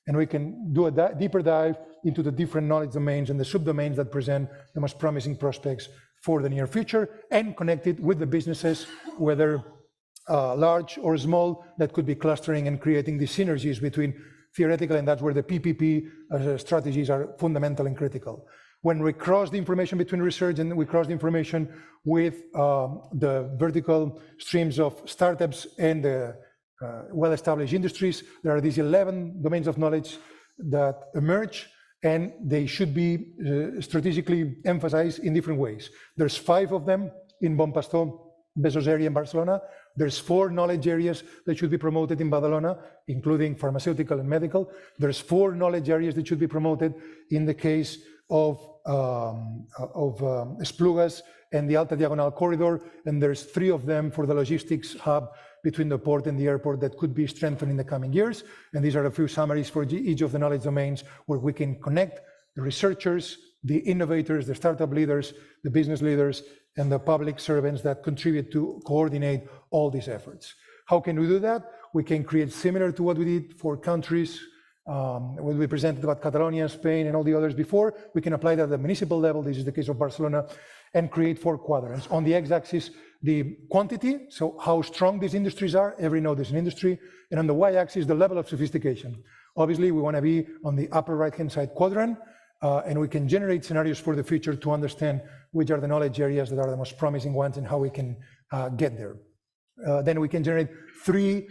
and we can do a deeper dive into the different knowledge domains and the subdomains that present the most promising prospects for the near future, and connect it with the businesses, whether large or small, that could be clustering and creating these synergies between theoretical, and that's where the PPP strategies are fundamental and critical. When we cross the information between research and we cross the information with the vertical streams of startups and the well-established industries, there are these 11 domains of knowledge that emerge, and they should be strategically emphasized in different ways. There's 5 of them in Bon Pastor, Besòs area in Barcelona. There's 4 knowledge areas that should be promoted in Badalona, including pharmaceutical and medical. There's 4 knowledge areas that should be promoted in the case of Esplugas and the Alta Diagonal corridor, and there's 3 of them for the logistics hub between the port and the airport that could be strengthened in the coming years. And these are a few summaries for each of the knowledge domains where we can connect the researchers, the innovators, the startup leaders, the business leaders, and the public servants that contribute to coordinate all these efforts. How can we do that? We can create similar to what we did for countries when we presented about Catalonia, Spain, and all the others before. We can apply that at the municipal level. This is the case of Barcelona, and create 4 quadrants. On the x-axis, the quantity, so how strong these industries are. Every node is an industry. And on the y-axis, the level of sophistication. Obviously, we want to be on the upper right-hand side quadrant, and we can generate scenarios for the future to understand which are the knowledge areas that are the most promising ones and how we can get there. Then we can generate 3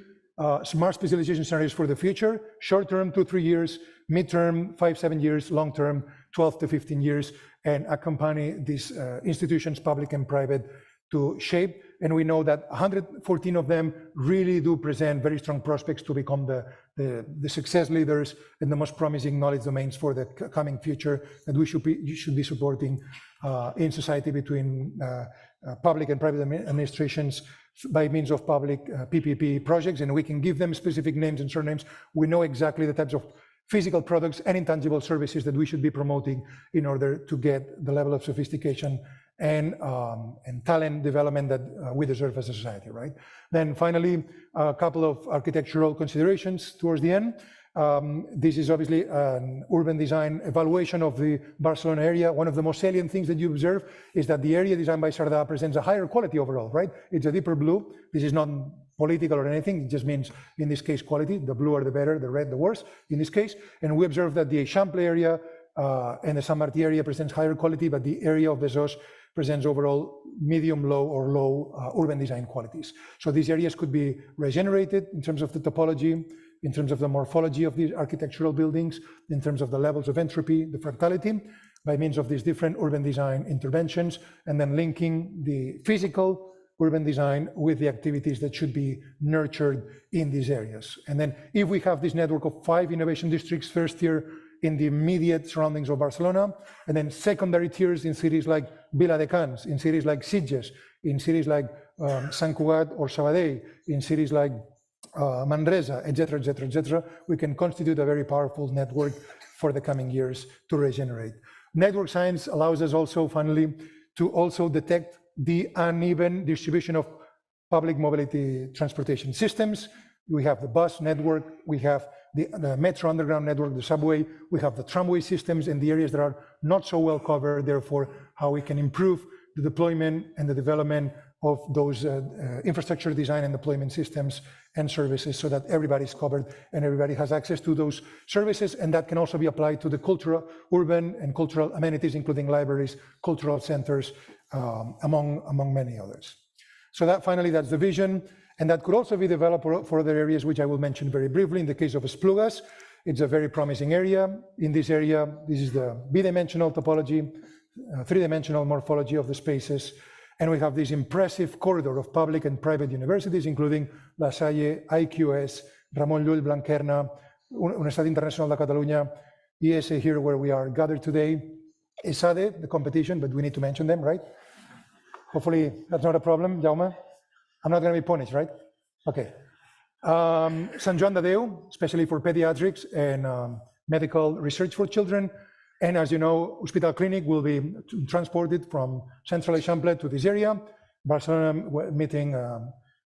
smart specialization scenarios for the future: short-term, 2-3 years; mid-term, 5-7 years; long-term, 12 to 15 years, and accompany these institutions, public and private, to shape. And we know that 114 of them really do present very strong prospects to become the success leaders and the most promising knowledge domains for the coming future that we should be supporting in society between public and private administrations by means of public PPP projects. And we can give them specific names and surnames. We know exactly the types of physical products and intangible services that we should be promoting in order to get the level of sophistication and talent development that we deserve as a society, right? Then finally, a couple of architectural considerations towards the end. This is obviously an urban design evaluation of the Barcelona area. One of the most salient things that you observe is that the area designed by Sardà presents a higher quality overall, right? It's a deeper blue. This is not political or anything. It just means, in this case, quality. The blue are the better, the red the worse, in this case. And we observe that the Eixample area and the Sant Martí area presents higher quality, but the area of Besòs presents overall medium, low, or low urban design qualities. So these areas could be regenerated in terms of the topology, in terms of the morphology of these architectural buildings, in terms of the levels of entropy, the fractality, by means of these different urban design interventions, and then linking the physical urban design with the activities that should be nurtured in these areas. And then if we have this network of 5 innovation districts, first tier in the immediate surroundings of Barcelona, and then secondary tiers in cities like Viladecans, in cities like Sitges, in cities like Sant Cugat or Sabadell, in cities like Manresa, etc., etc., etc., we can constitute a very powerful network for the coming years to regenerate. Network science allows us also, finally, to also detect the uneven distribution of public mobility transportation systems. We have the bus network, we have the metro underground network, the subway, we have the tramway systems in the areas that are not so well covered, therefore, how we can improve the deployment and the development of those infrastructure design and deployment systems and services so that everybody's covered and everybody has access to those services. And that can also be applied to the cultural, urban and cultural amenities, including libraries, cultural centers, among many others. So that finally, that's the vision. And that could also be developed for other areas, which I will mention very briefly. In the case of Esplugas, it's a very promising area. In this area, this is the bidimensional topology, 3-dimensional morphology of the spaces. And we have this impressive corridor of public and private universities, including La Salle, IESE, Ramon Llull, Blanquerna, Universitat Internacional de Catalunya, IESE here where we are gathered today, ESADE, the competition, but we need to mention them, right? Hopefully that's not a problem, Jaume. I'm not going to be punished, right? Okay. Sant Joan de Déu, especially for pediatrics and medical research for children. And as you know, Hospital Clinic will be transported from Central Eixample to this area. Barcelona meeting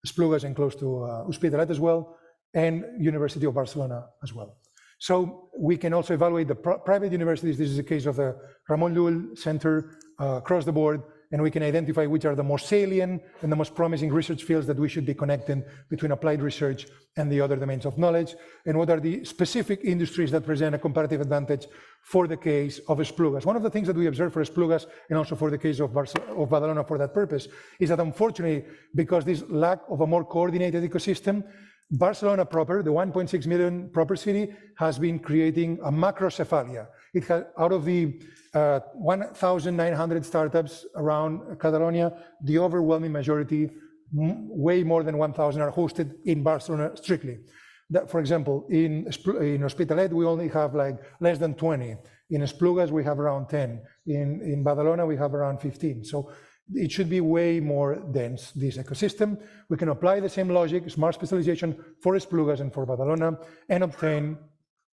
Esplugas and close to Hospitalet as well, and University of Barcelona as well. So we can also evaluate the private universities. This is the case of the Ramon Llull Center across the board, and we can identify which are the most salient and the most promising research fields that we should be connecting between applied research and the other domains of knowledge, and what are the specific industries that present a comparative advantage for the case of Esplugas. One of the things that we observe for Esplugas, and also for the case of Badalona for that purpose, is that unfortunately, because this lack of a more coordinated ecosystem, Barcelona proper, the 1.6 million proper city, has been creating a macrocephalia. It has, out of the 1,900 startups around Catalonia, the overwhelming majority, way more than 1,000, are hosted in Barcelona strictly. That, for example, in Hospitalet, we only have like less than 20. In Esplugas, we have around 10. In Badalona, we have around 15. So it should be way more dense, this ecosystem. We can apply the same logic, smart specialization for Esplugas and for Badalona, and obtain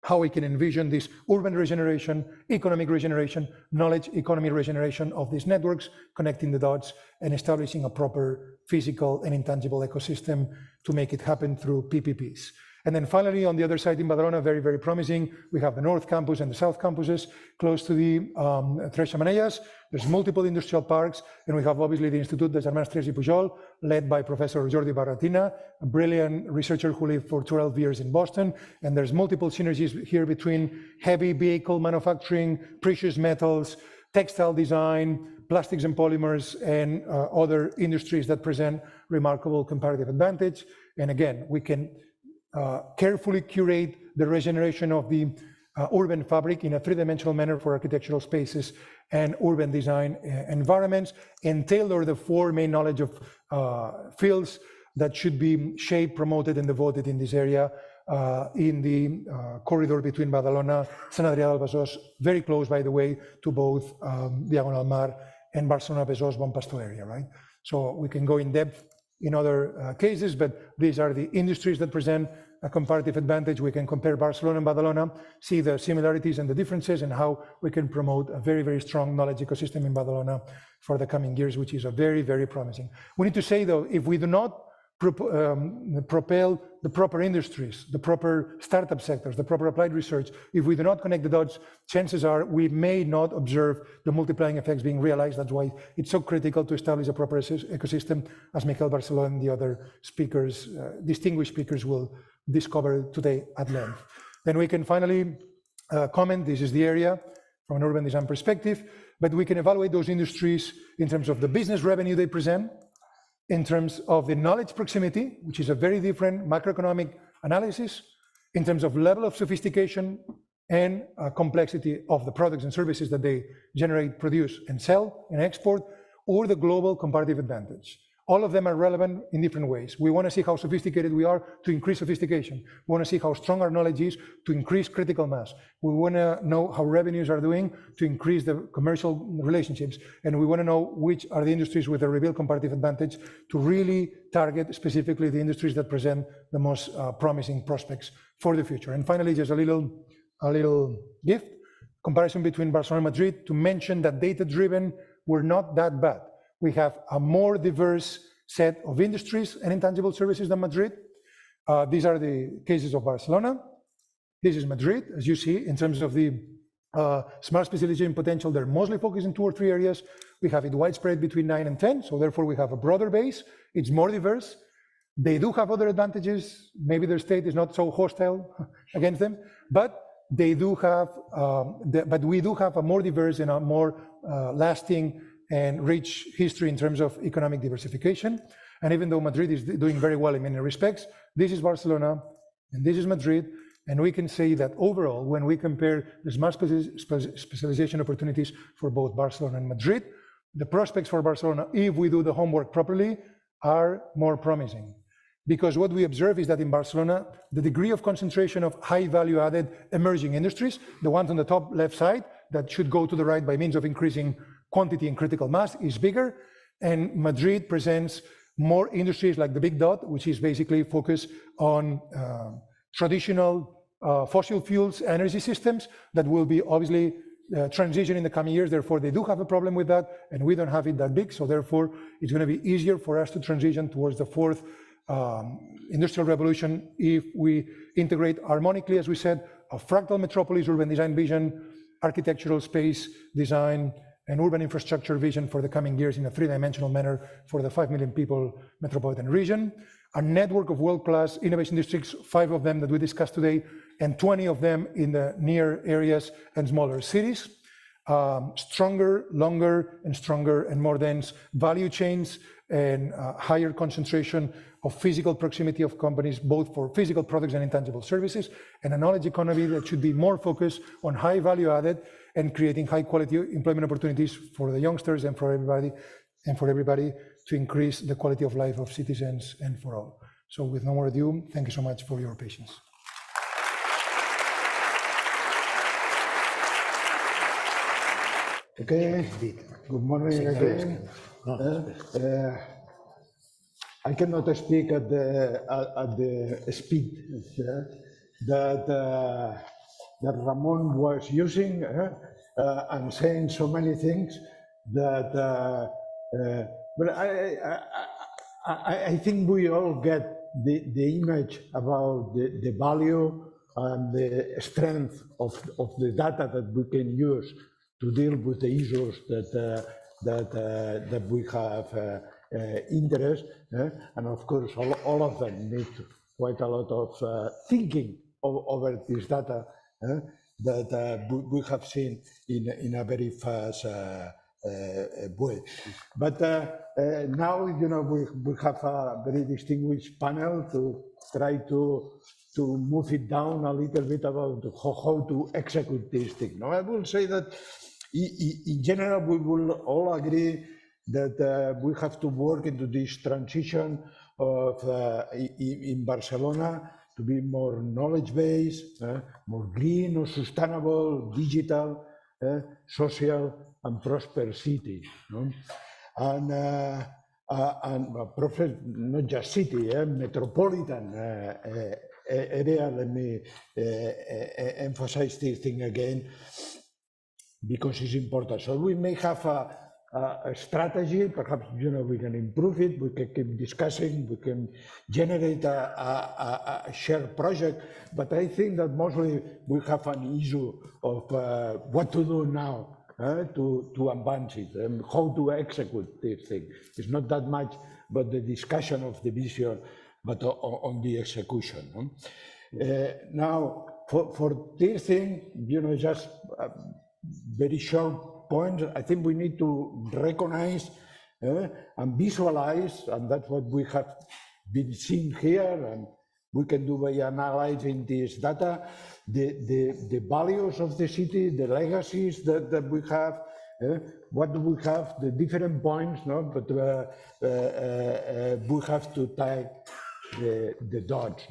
how we can envision this urban regeneration, economic regeneration, knowledge economy regeneration of these networks, connecting the dots and establishing a proper physical and intangible ecosystem to make it happen through PPPs. And then finally, on the other side in Badalona, very, very promising, we have the North Campus and the South Campuses close to the Tres Xemeneies. There's multiple industrial parks, and we have obviously the Institut de Germans Trias i Pujol, led by Professor Jordi Barratina, a brilliant researcher who lived for 12 years in Boston. And there's multiple synergies here between heavy vehicle manufacturing, precious metals, textile design, plastics and polymers, and other industries that present remarkable comparative advantage. And again, we can carefully curate the regeneration of the urban fabric in a three-dimensional manner for architectural spaces and urban design environments, and tailor the four main knowledge of fields that should be shaped, promoted, and devoted in this area in the corridor between Badalona, Sant Adrià del Besòs, very close, by the way, to both Diagonal Mar and Barcelona-Besòs Bon Pastor area, right? So we can go in depth in other cases, but these are the industries that present a comparative advantage. We can compare Barcelona and Badalona, see the similarities and the differences, and how we can promote a very, very strong knowledge ecosystem in Badalona for the coming years, which is a very, very promising. We need to say, though, if we do not propel the proper industries, the proper startup sectors, the proper applied research, if we do not connect the dots, chances are we may not observe the multiplying effects being realized. That's why it's so critical to establish a proper ecosystem, as Miquel Barceló and the other speakers, distinguished speakers, will discover today at length. Then we can finally comment, this is the area from an urban design perspective, but we can evaluate those industries in terms of the business revenue they present, in terms of the knowledge proximity, which is a very different macroeconomic analysis, in terms of level of sophistication and complexity of the products and services that they generate, produce, and sell and export, or the global comparative advantage. All of them are relevant in different ways. We want to see how sophisticated we are to increase sophistication. We want to see how strong our knowledge is to increase critical mass. We want to know how revenues are doing to increase the commercial relationships. And we want to know which are the industries with a revealed comparative advantage to really target specifically the industries that present the most promising prospects for the future. And finally, just a little gift, comparison between Barcelona and Madrid, to mention that data-driven, we're not that bad. We have a more diverse set of industries and intangible services than Madrid. These are the cases of Barcelona. This is Madrid, as you see, in terms of the smart specialization potential. They're mostly focused in 2 or 3 areas. We have it widespread between 9 and 10, so therefore we have a broader base. It's more diverse. They do have other advantages. Maybe their state is not so hostile against them, but they do have. But we do have a more diverse and a more lasting and rich history in terms of economic diversification. And even though Madrid is doing very well in many respects, this is Barcelona and this is Madrid. And we can say that overall, when we compare the smart specialization opportunities for both Barcelona and Madrid, the prospects for Barcelona, if we do the homework properly, are more promising. Because what we observe is that in Barcelona, the degree of concentration of high value added emerging industries, the ones on the top left side that should go to the right by means of increasing quantity and critical mass, is bigger. And Madrid presents more industries like the big dot, which is basically focused on traditional fossil fuels energy systems that will be obviously transition in the coming years. Therefore, they do have a problem with that, and we don't have it that big. So therefore, it's going to be easier for us to transition towards the fourth industrial revolution if we integrate harmonically, as we said, a fractal metropolis urban design vision, architectural space design, and urban infrastructure vision for the coming years in a 3-dimensional manner for the 5 million people metropolitan region. A network of world-class innovation districts, 5 of them that we discussed today, and 20 of them in the near areas and smaller cities. Stronger, longer, and stronger and more dense value chains, and higher concentration of physical proximity of companies, both for physical products and intangible services, and a knowledge economy that should be more focused on high value added and creating high quality employment opportunities for the youngsters and for everybody to increase the quality of life of citizens and for all. So with no more ado, thank you so much for your patience. Okay, good morning again. I cannot speak at the speed that Ramon was using and saying so many things that, but I think we all get the image about the value and the strength of the data that we can use to deal with the issues that we have interest, and of course all of them need quite a lot of thinking over this data that we have seen in a very fast way. But now, we have a very distinguished panel to try to move it down a little bit about how to execute this thing. Now, I will say that in general, we will all agree that we have to work into this transition of in Barcelona to be more knowledge-based, more green or sustainable, digital, social and prosperous city. And not just city, metropolitan area. Let me emphasize this thing again, because it's important. So we may have a strategy, perhaps we can improve it, we can keep discussing, we can generate a shared project, but I think that mostly we have an issue of what to do now to advance it and how to execute this thing. It's not that much about the discussion of the vision, but on the execution. Now, for this thing, just very short points, I think we need to recognize and visualize, and that's what we have been seeing here, and we can do by analyzing this data, the values of the city, the legacies that we have, what do we have, the different points, but we have to tie the dots.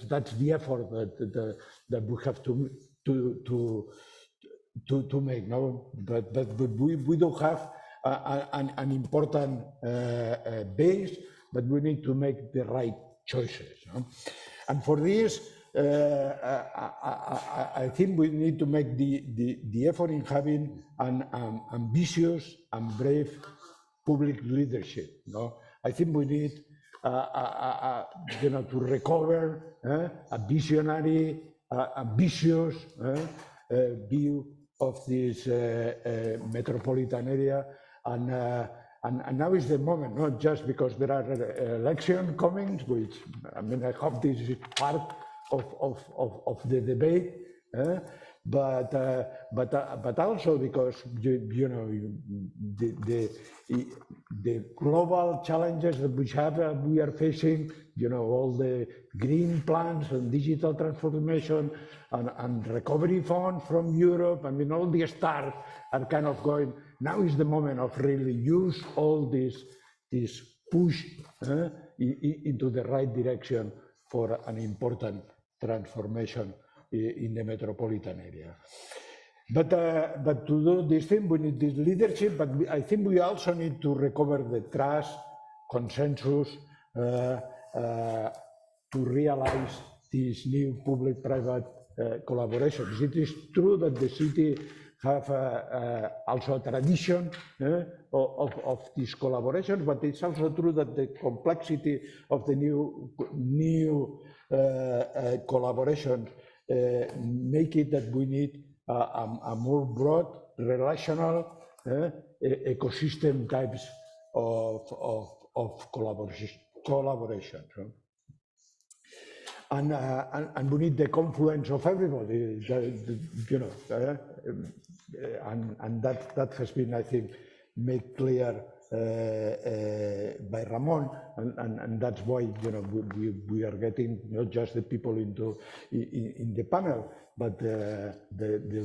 That's the effort that we have to make. But we don't have an important base, but we need to make the right choices. And for this, I think we need to make the effort in having an ambitious and brave public leadership. I think we need to recover a visionary, ambitious view of this metropolitan area, and now is the moment, not just because there are election coming, which I hope this is part of the debate, but also because the global challenges that we are facing, all the green plans and digital transformation and recovery funds from Europe. All the stars are kind of going. Now is the moment of really use all this push into the right direction for an important transformation in the metropolitan area. But to do this thing, we need this leadership, but I think we also need to recover the trust, consensus, to realize these new public-private collaborations. It is true that the city have also a tradition of this collaboration, but it's also true that the complexity of the new collaboration make it that we need a more broad, relational ecosystem types of collaboration. And we need the confluence of everybody, and that has been, I think, made clear by Ramon, and that's why we are getting not just the people in the panel, but the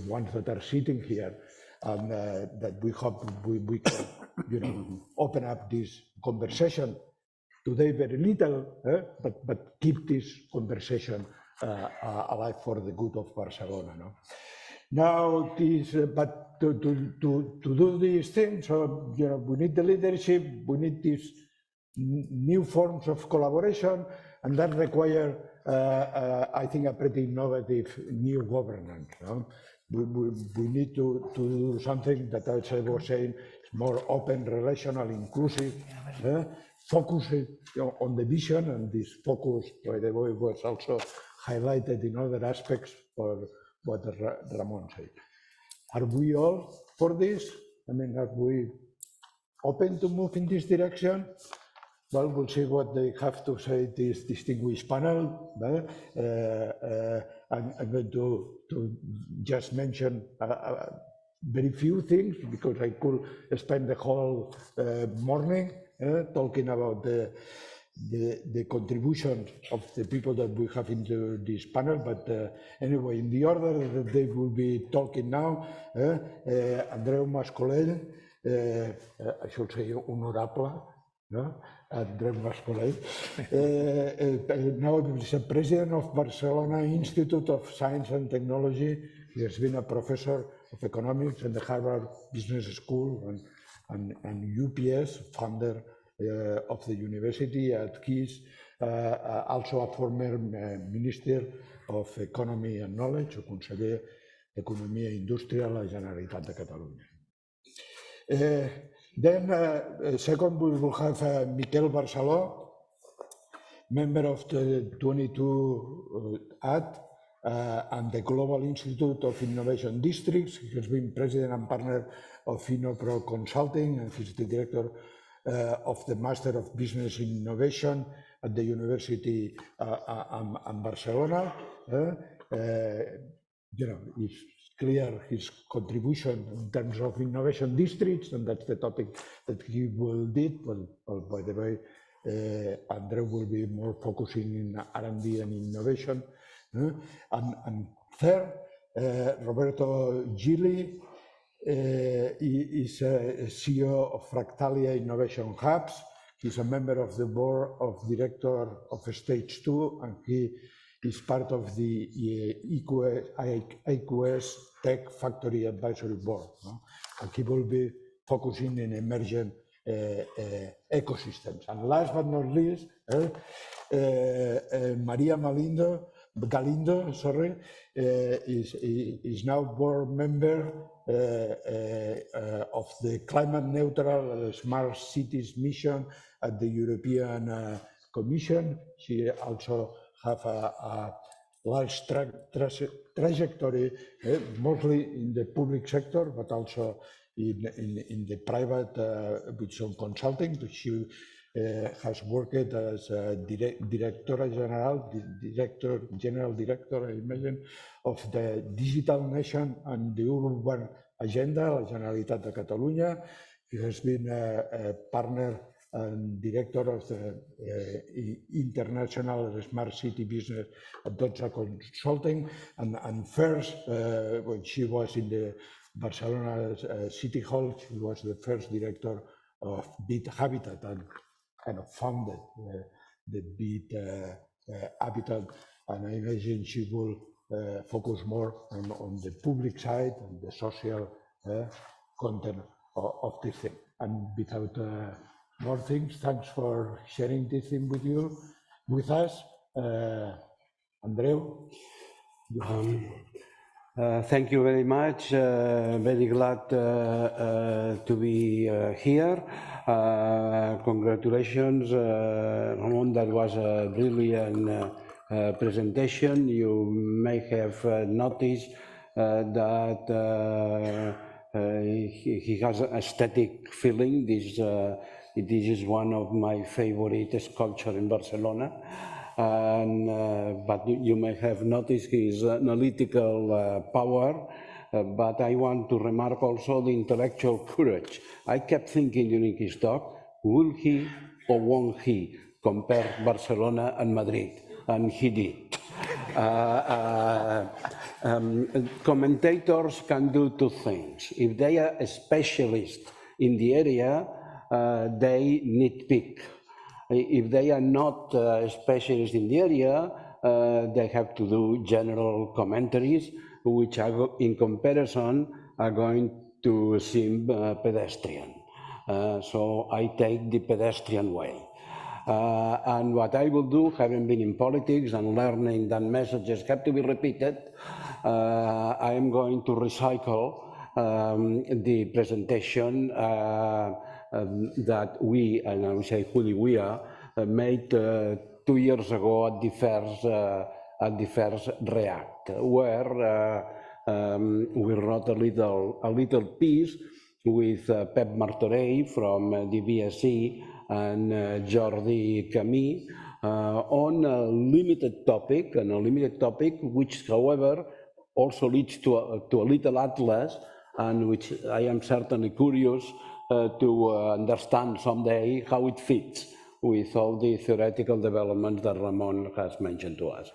ones that are sitting here, and that we hope we can open up this conversation today very little, but keep this conversation alive for the good of Barcelona. Now, but to do these things, so, we need the leadership, we need these new forms of collaboration, and that require, I think, a pretty innovative new governance. No? We need to do something that, as I was saying, is more open, relational, inclusive, focused on the vision, and this focus, by the way, was also highlighted in other aspects for what Ramon said. Are we all for this? I mean, are we open to move in this direction? Well, we'll see what they have to say, this distinguished panel. I'm going to just mention very few things, because I could spend the whole morning talking about the contributions of the people that we have into this panel. But anyway, in the order that they will be talking now, Andreu Mascolell, I should say honorable, no? Andreu Mascolell, now is the president of Barcelona Institute of Science and Technology. He has been a professor of economics in the Harvard Business School and UPS, founder of the university at IESE, also a former Minister of Economy and Knowledge, o conseller d'Economia i Indústria a la Generalitat de Catalunya. Then, second, we will have Miquel Barceló, member of the 22 AD and the Global Institute of Innovation Districts. He has been president and partner of InnoPro Consulting, and he's the director of the Master of Business Innovation at the University in Barcelona. It's clear his contribution in terms of innovation districts, and that's the topic that he will do. Well, by the way, Andreu will be more focusing in R&D and innovation. And third, Roberto Gili is CEO of Fractalia Innovation Hubs. He's a member of the board of director of Stage 2, and he is part of the IESE Tech Factory Advisory Board. No? And he will be focusing in emerging ecosystems. And last but not least, Maria Galindo, is now board member of the Climate Neutral Smart Cities Mission at the European Commission. She also have a large trajectory, mostly in the public sector, but also in the private with some consulting. She has worked as a general director, I imagine, of the Digital Nation and the Urban Agenda, la Generalitat de Catalunya. He has been a partner and director of the International Smart City Business at Deutsche Consulting. And first, when she was in the Barcelona City Hall, she was the first director of Beat Habitat and kind of founded the Beat Habitat. And I imagine she will focus more on the public side and the social content of this thing. And without more things, thanks for sharing this thing with us. Andreu? Thank you very much. Very glad to be here. Congratulations, Ramon. That was a brilliant presentation. You may have noticed that he has an aesthetic feeling. This is one of my favorite sculptures in Barcelona. But you may have noticed his analytical power, but I want to remark also the intellectual courage. I kept thinking during his talk, will he or won't he compare Barcelona and Madrid? And he did. Commentators can do two things. If they are a specialist in the area, they nitpick. If they are not specialists in the area, they have to do general commentaries. which are, in comparison, are going to seem pedestrian. So I take the pedestrian way. And what I will do, having been in politics and learning that messages have to be repeated, I am going to recycle the presentation that we, and I will say fully we are, made 2 years ago at the first React, where we wrote a little piece with Pep Martorell from the BSc and Jordi Camí on a limited topic, which, however, also leads to a little atlas, and which I am certainly curious to understand someday how it fits with all the theoretical developments that Ramon has mentioned to us.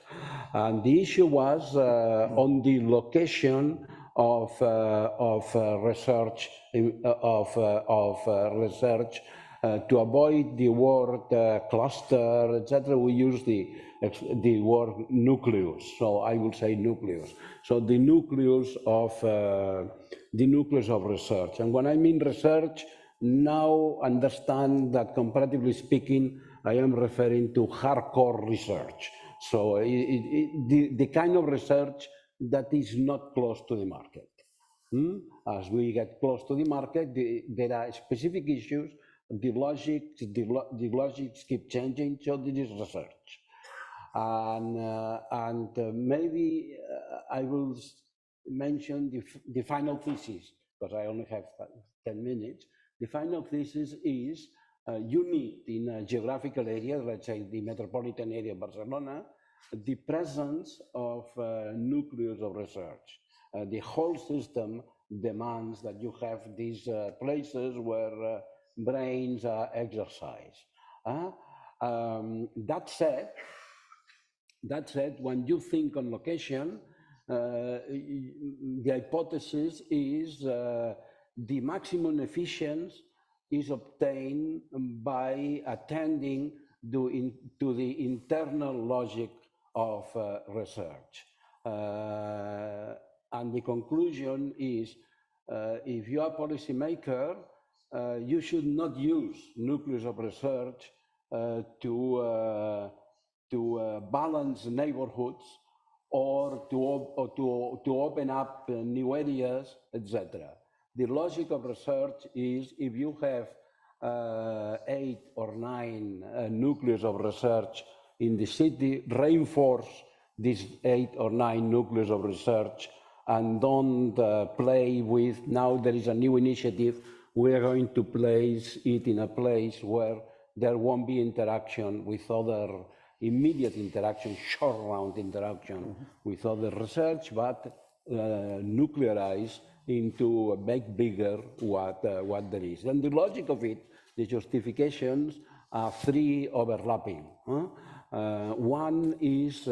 And the issue was on the location of research, to avoid the word cluster, etc. We use the word nucleus. So I will say nucleus. So the nucleus of research. And when I mean research, now understand that comparatively speaking, I am referring to hardcore research. So the kind of research that is not close to the market. As we get close to the market, there are specific issues. The logics keep changing, so this is research. And maybe I will mention the final thesis, because I only have 10 minutes. The final thesis is you need in a geographical area, let's say the metropolitan area of Barcelona, the presence of nucleus of research. The whole system demands that you have these places where brains are exercised. That said, when you think on location, the hypothesis is the maximum efficiency is obtained by attending to the internal logic of research. And the conclusion is, if you are a policymaker, you should not use nucleus of research to balance neighborhoods or to open up new areas, etc. The logic of research is if you have 8 or 9 nucleus of research in the city, reinforce these 8 or 9 nucleus of research and don't play with, now there is a new initiative, we are going to place it in a place where there won't be interaction with other immediate interaction, short-round interaction with other research, but nuclearize into make bigger what there is. And the logic of it, the justifications are 3 overlapping. One is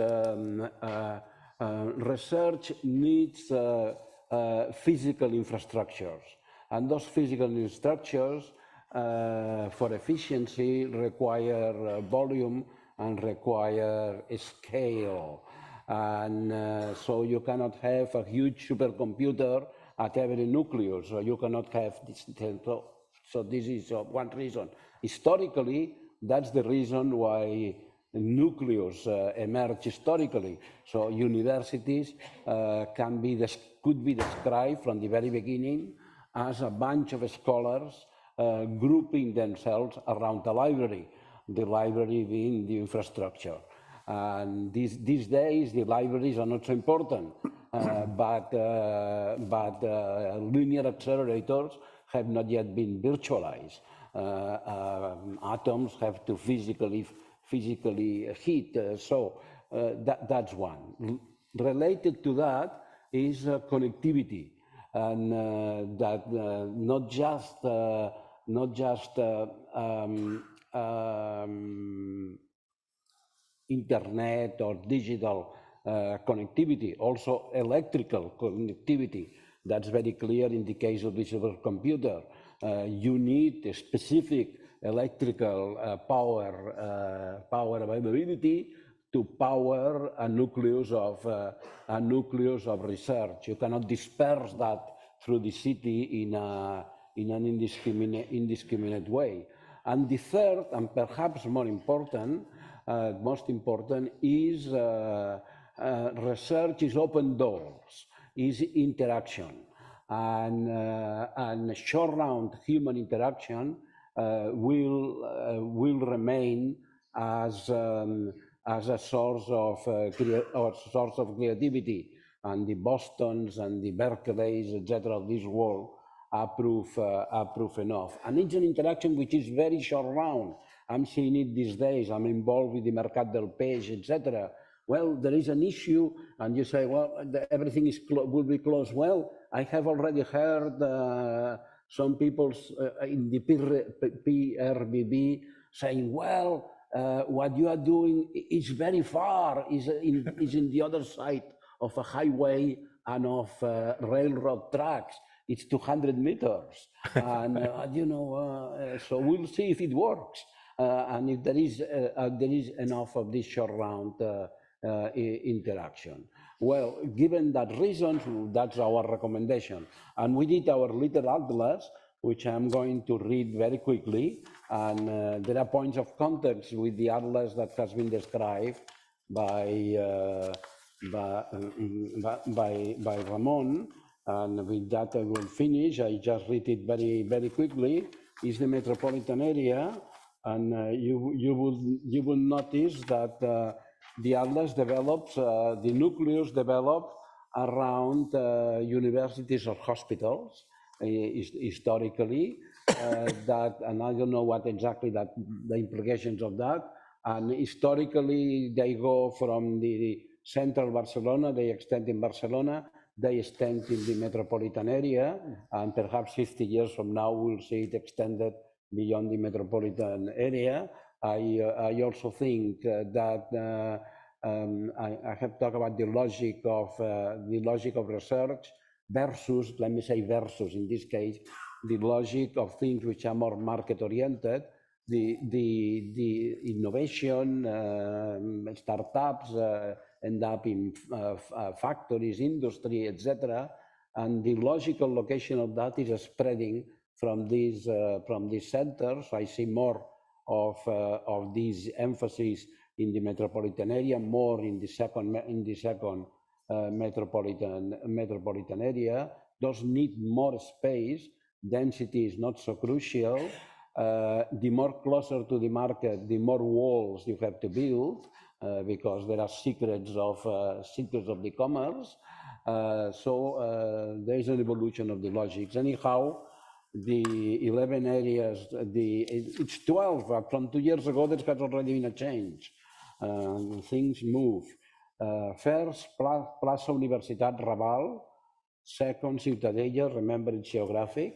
research needs physical infrastructures, and those physical infrastructures for efficiency require volume and require scale. And so you cannot have a huge supercomputer at every nucleus, so you cannot have this. So this is one reason. Historically, that's the reason why nucleus emerged historically. So universities could be described from the very beginning as a bunch of scholars grouping themselves around the library being the infrastructure. And these days, the libraries are not so important, but linear accelerators have not yet been virtualized. Atoms have to physically heat, so that's one. Related to that is connectivity, and that not just internet or digital connectivity, also electrical connectivity. That's very clear in the case of the supercomputer. You need a specific electrical power availability to power a nucleus of research. You cannot disperse that through the city in an indiscriminate way. And the third, and perhaps most important, is research is open doors, is interaction, and short-round human interaction will remain as a source of creativity, and the Bostons and the Berkeleys, etc. of this world are proof enough. And it's an interaction which is very short-round. I'm seeing it these days. I'm involved with the Mercat del Peix, etc. Well, there is an issue, and you say, well, everything will be closed. Well, I have already heard some people in the PRBB saying, well, what you are doing is very far, is in the other side of a highway and of railroad tracks. It's 200 meters. And, so we'll see if it works. And if there is enough of this short-round interaction. Well, given that reason, that's our recommendation. And we did our little atlas, which I'm going to read very quickly. And there are points of context with the atlas that has been described by Ramon. And with that, I will finish. I just read it very, very quickly. It's the metropolitan area. And you will notice that the atlas develops, the nucleus developed around universities or hospitals historically. And I don't know what exactly the implications of that. And historically, they go from the central Barcelona, they extend in Barcelona, they extend in the metropolitan area, and perhaps 50 years from now, we'll see it extended beyond the metropolitan area. I also think that I have talked about the logic of research versus, let me say versus in this case, the logic of things which are more market-oriented, the innovation, startups end up in factories, industry, etc. And the logical location of that is spreading from these centers. I see more of these emphasis in the metropolitan area, more in the second metropolitan area. Those need more space. Density is not so crucial. The more closer to the market, the more walls you have to build, because there are secrets of the commerce. So there is an evolution of the logics. Anyhow, the 11 areas, it's 12, but from 2 years ago, there has already been a change. Things move. First, Plaça Universitat Raval. Second, Ciutadella, remember it's geographic.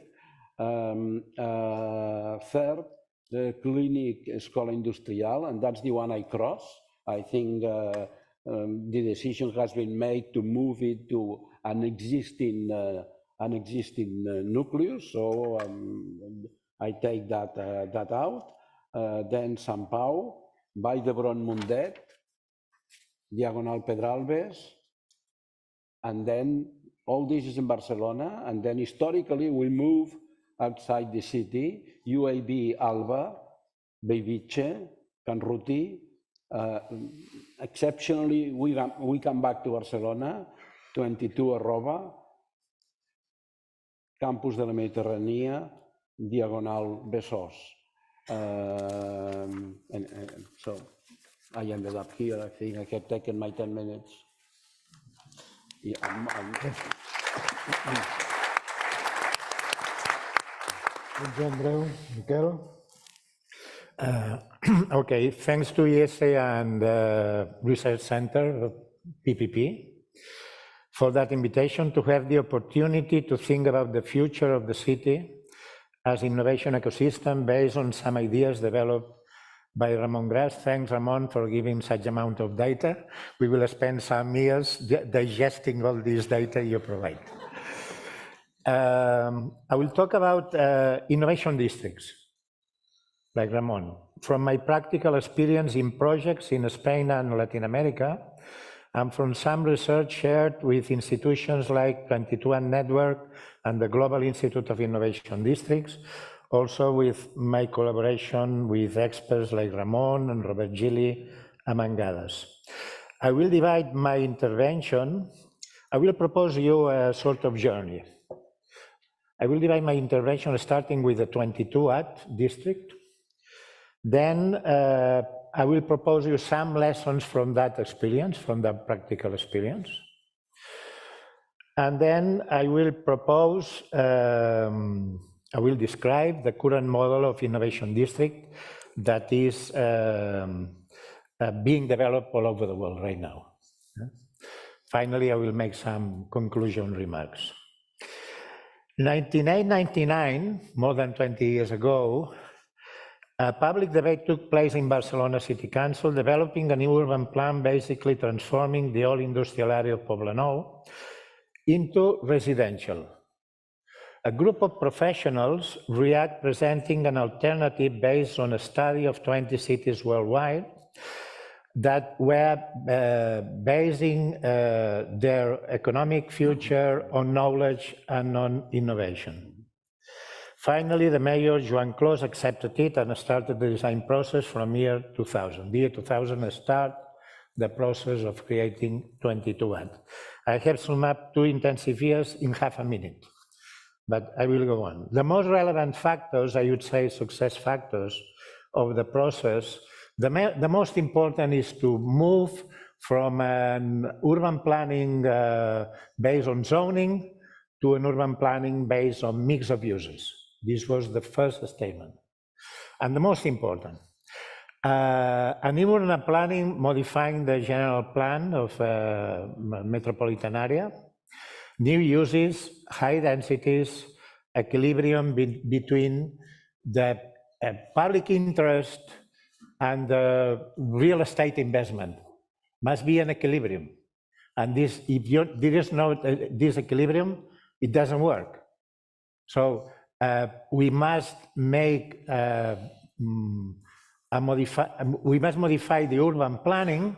Third, the Clinic Escola Industrial, and that's the one I cross. I think the decision has been made to move it to an existing nucleus, so I take that out. Then Sant Pau, Vall d'Hebron Mundet, Diagonal Pedralbes, and then all this is in Barcelona, and then historically we move outside the city, UAB Alba, Bellvitge, Can Ruti. Exceptionally, we come back to Barcelona, 22 Arroba, Campus de la Mediterrània, Diagonal Besòs. So I ended up here. I think I have taken my 10 minutes. Yeah, Thank you, Andreu. Miquel? Okay, thanks to IESE and Research Center, PPP, for that invitation to have the opportunity to think about the future of the city as innovation ecosystem based on some ideas developed by Ramon Gras. Thanks, Ramon, for giving such amount of data. We will spend some years digesting all this data you provide. I will talk about innovation districts, like Ramon. from my practical experience in projects in Spain and Latin America, and from some research shared with institutions like 22and Network and the Global Institute of Innovation Districts, also with my collaboration with experts like Ramon and Robert Gili, among others. I will divide my intervention. I will propose you a sort of journey. I will divide my intervention starting with the 22@ district. Then I will propose you some lessons from that experience, from that practical experience. And then I will propose, I will describe the current model of innovation district that is being developed all over the world right now. Finally, I will make some conclusion remarks. 1999, more than 20 years ago, a public debate took place in Barcelona City Council, developing a new urban plan, basically transforming the old industrial area of Poblenou into residential. A group of professionals react presenting an alternative based on a study of 20 cities worldwide that were basing their economic future on knowledge and on innovation. Finally, the mayor, Joan Clos, accepted it and started the design process from year 2000. The year 2000 started the process of creating 22@. I have summed up 2 intensive years in half a minute, but I will go on. The most relevant factors, I would say success factors of the process, the most important is to move from an urban planning based on zoning to an urban planning based on mix of uses. This was the first statement. And the most important, an urban planning modifying the general plan of a metropolitan area, new uses, high densities, equilibrium between the public interest and the real estate investment. Must be an equilibrium. And this, if there is no this equilibrium, it doesn't work. So we must make we must modify the urban planning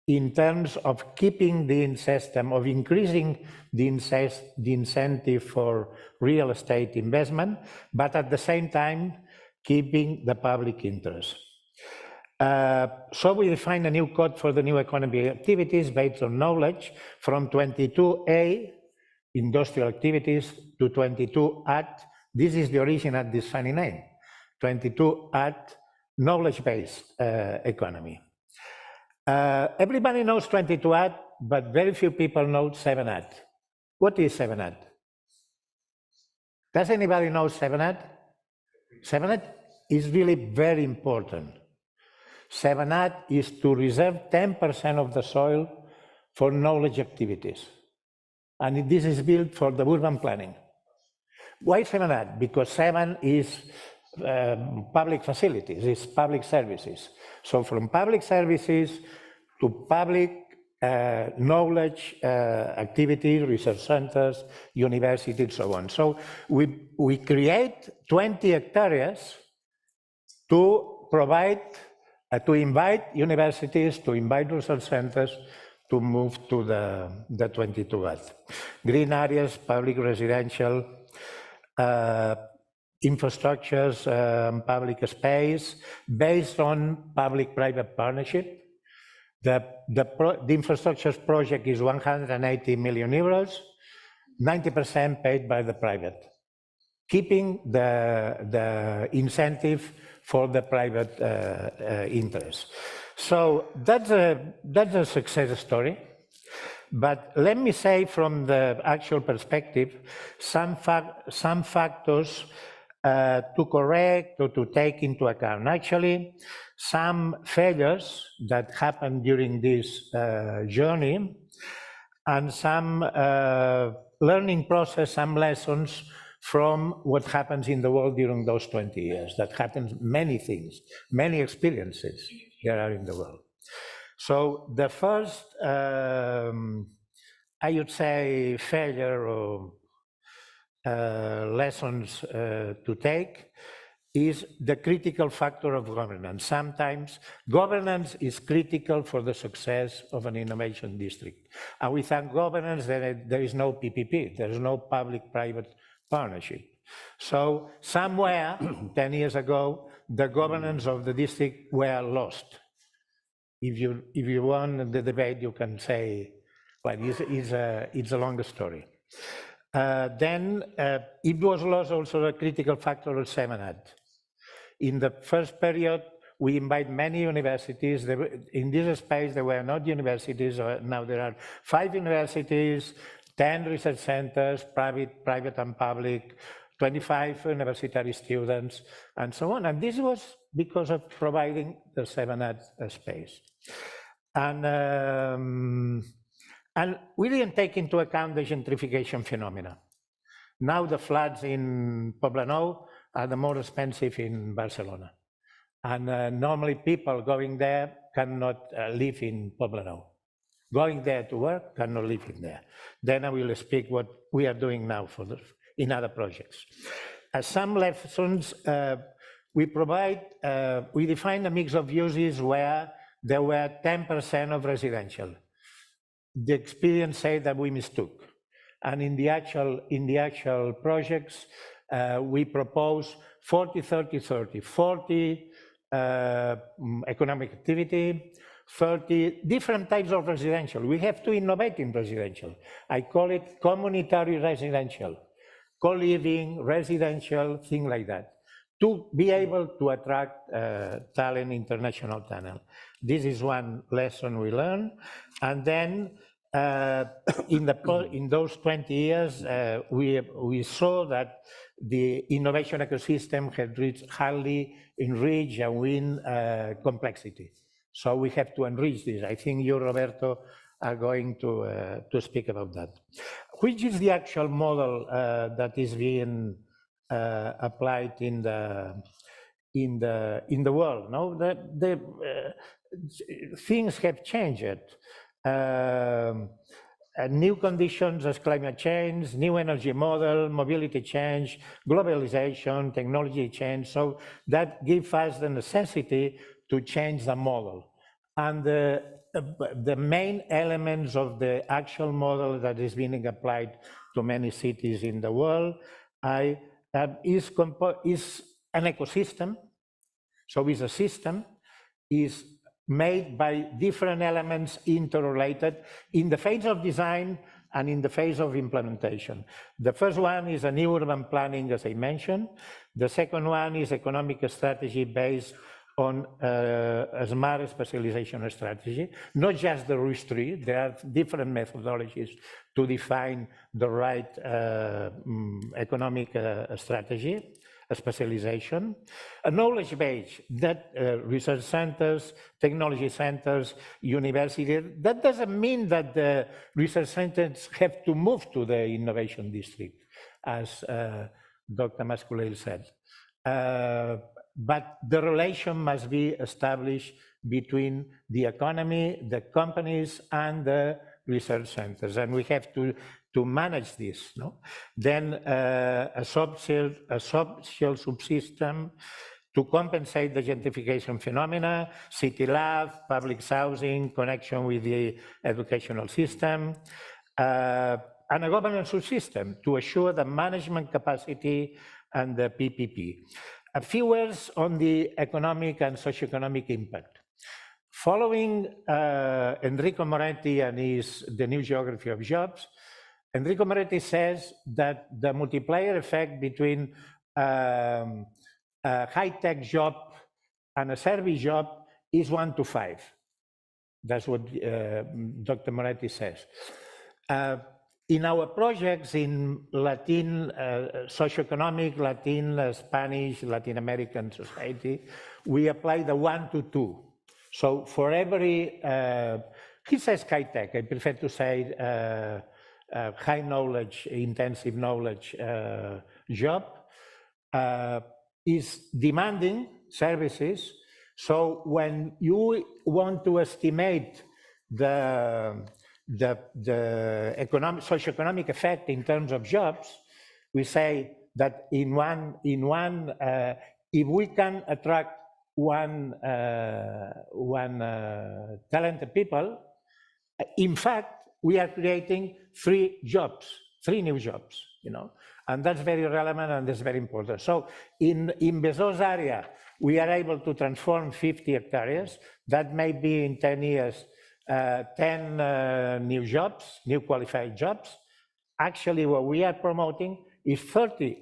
in terms of keeping the system, of increasing the incentive for real estate investment, but at the same time keeping the public interest. So we define a new code for the new economy activities based on knowledge from 22A, industrial activities, to 22@ this is the origin of this funny name, 22@ knowledge-based economy. Everybody knows 22@, but very few people know 7@. What is 7@? Does anybody know 7@? 7@ is really very important. 7@ is to reserve 10% of the soil for knowledge activities. And this is built for the urban planning. Why 7@? Because 7 is public facilities, it's public services. So from public services to public knowledge activities, research centers, universities, so on. So we create 20 hectares to provide, to invite universities, to invite research centers to move to the 22@. Green areas, public residential, infrastructures, public space, based on public-private partnership. The infrastructures project is 180 million euros, 90% paid by the private, keeping the incentive for the private interest. So that's a success story. But let me say from the actual perspective, some factors to correct or to take into account. Actually, some failures that happened during this journey, and some learning process, some lessons from what happens in the world during those 20 years. That happens many things, many experiences there are in the world. So the first, I would say, failure or lessons to take is the critical factor of governance. Sometimes governance is critical for the success of an innovation district. And without governance, there is no PPP, there is no public-private partnership. So somewhere, 10 years ago, the governance of the district were lost. If you want the debate, you can say, well, it's a longer story. Then it was lost also a critical factor of 7-Ad. In the first period, we invite many universities. In this space, there were not universities. Now there are 5 universities, 10 research centers, private and public, 25 university students, and so on. And this was because of providing the 7-Ad space. And we didn't take into account the gentrification phenomena. Now the floods in Poblenou are the more expensive in Barcelona. And normally people going there cannot live in Poblenou. Going there to work cannot live in there. Then I will speak what we are doing now in other projects. As some lessons, we define a mix of uses where there were 10% of residential. The experience said that we mistook. And in the actual projects, we propose 40-30-30, 40 economic activity, 30 different types of residential. We have to innovate in residential. I call it communitary residential, co-living, residential, thing like that, to be able to attract talent, international talent. This is one lesson we learned. And then in those 20 years, we saw that the innovation ecosystem had reached highly enriched and win complexity. So we have to enrich this. I think you, Roberto, are going to speak about that. Which is the actual model that is being applied in the world? No, things have changed. New conditions as climate change, new energy model, mobility change, globalization, technology change. So that gives us the necessity to change the model. And the main elements of the actual model that is being applied to many cities in the world is an ecosystem. So it's a system, is made by different elements interrelated in the phase of design and in the phase of implementation. The first one is a new urban planning, as I mentioned. The second one is economic strategy based on a smart specialization strategy, not just the RIS3. There are different methodologies to define the right economic strategy, a specialization. A knowledge base that research centers, technology centers, universities. That doesn't mean that the research centers have to move to the innovation district, as Dr. Masculel said. But the relation must be established between the economy, the companies, and the research centers, and we have to manage this. No? Then a social subsystem to compensate the gentrification phenomena, city lab, public housing, connection with the educational system, and a governance system to assure the management capacity and the PPP. A few words on the economic and socioeconomic impact. Following Enrico Moretti and The New Geography of Jobs, Enrico Moretti says that the multiplier effect between a high-tech job and a service job is 1 to 5. That's what Dr. Moretti says. In our projects in Latin, socioeconomic, Latin, Spanish, Latin American society, we apply the 1 to 2. So for every, he says high-tech, I prefer to say high knowledge, intensive knowledge job, is demanding services. So when you want to estimate the socioeconomic effect in terms of jobs, we say that in one if we can attract one talented people, in fact, we are creating 3 new jobs, you know, and that's very relevant and that's very important. So in Besòs area, we are able to transform 50 hectares. That may be in 10 years, 10 new jobs, new qualified jobs. Actually, what we are promoting is 30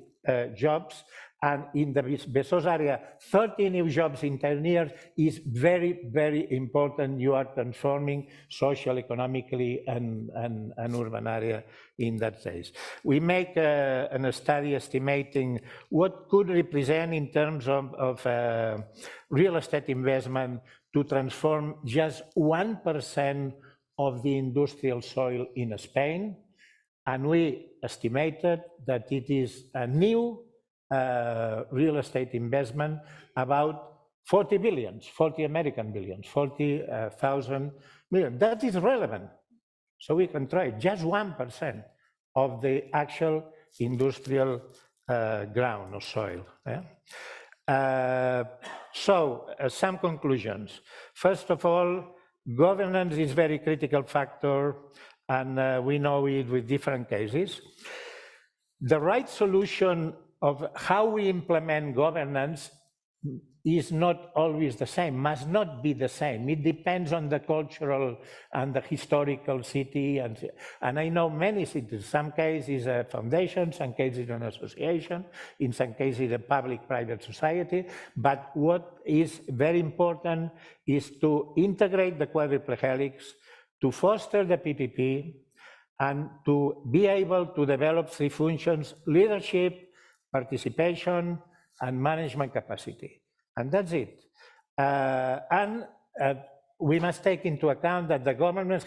jobs, and in the Besòs area, 30 new jobs in 10 years is very, very important. You are transforming social, economically, and urban area in that case. We make a study estimating what could represent in terms of real estate investment to transform just 1% of the industrial soil in Spain. And we estimated that it is a new real estate investment about 40 billions, 40 American billions, 40,000 million. That is relevant. So we can try just 1% of the actual industrial ground or soil. Yeah? Some conclusions. First of all, governance is a very critical factor, and we know it with different cases. The right solution of how we implement governance is not always the same, must not be the same. It depends on the cultural and the historical city. And I know many cities, some cases a foundation, some cases an association, in some cases a public-private society. But what is very important is to integrate the quadruple helix, to foster the PPP, and to be able to develop 3 functions: leadership, participation, and management capacity. And that's it. We must take into account that the governance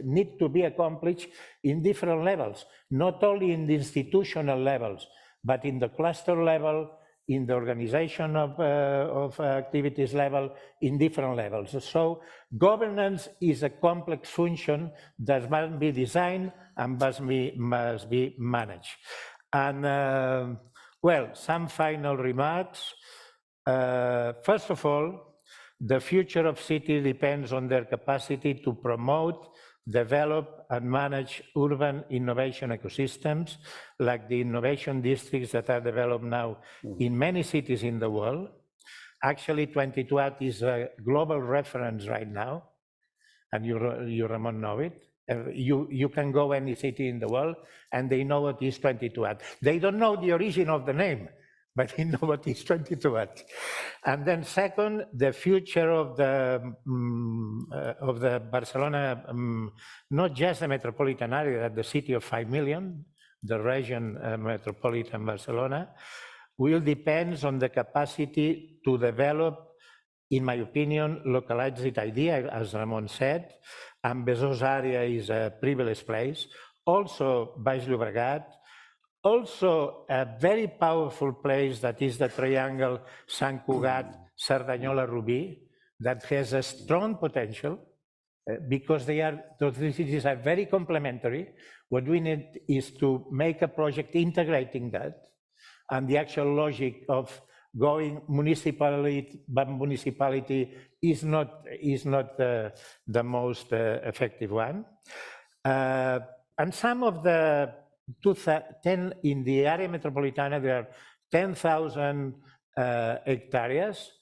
need to be accomplished in different levels, not only in the institutional levels, but in the cluster level, in the organization of activities level, in different levels. So governance is a complex function that must be designed and must be managed. And well, some final remarks. First of all, the future of cities depends on their capacity to promote, develop, and manage urban innovation ecosystems, like the innovation districts that are developed now in many cities in the world. Actually, 22at is a global reference right now, and you Ramon, know it. You can go any city in the world, and they know what is 22at. They don't know the origin of the name, but they know what is 22at. And then second, the future of the Barcelona, not just the metropolitan area, the city of 5 million, the region metropolitan Barcelona, will depend on the capacity to develop, in my opinion, localized idea, as Ramon said, and Besòs area is a privileged place. Also, Baix Llobregat, also a very powerful place that is the triangle Sant Cugat, Cerdanyola, Rubí, that has a strong potential because those three cities are very complementary. What we need is to make a project integrating that, and the actual logic of going municipality by municipality is not the most effective one. And some of the 10 in the area metropolitana, there are 10,000 hectares.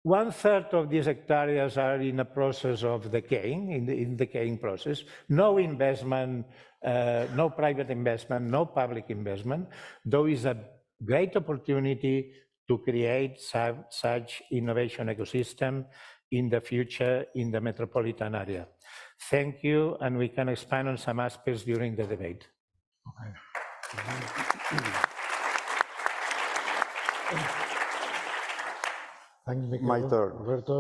1/3 of these hectares are in a process of decaying, in decaying process. No investment, no private investment, no public investment. There is a great opportunity to create such innovation ecosystem in the future in the metropolitan area. Thank you, and we can expand on some aspects during the debate. Okay. Thanks, Michael. My turn. Roberto.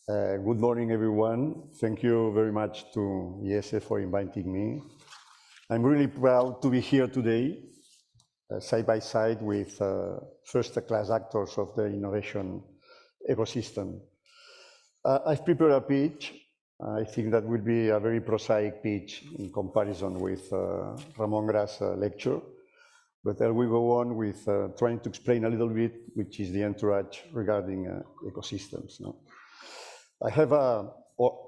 Good morning, everyone. Thank you very much to IESE for inviting me. I'm really proud to be here today, side by side with first-class actors of the innovation ecosystem. I've prepared a pitch. I think that will be a very prosaic pitch in comparison with Ramon Gras' lecture. but I will go on with trying to explain a little bit, which is the entourage regarding ecosystems. No? I have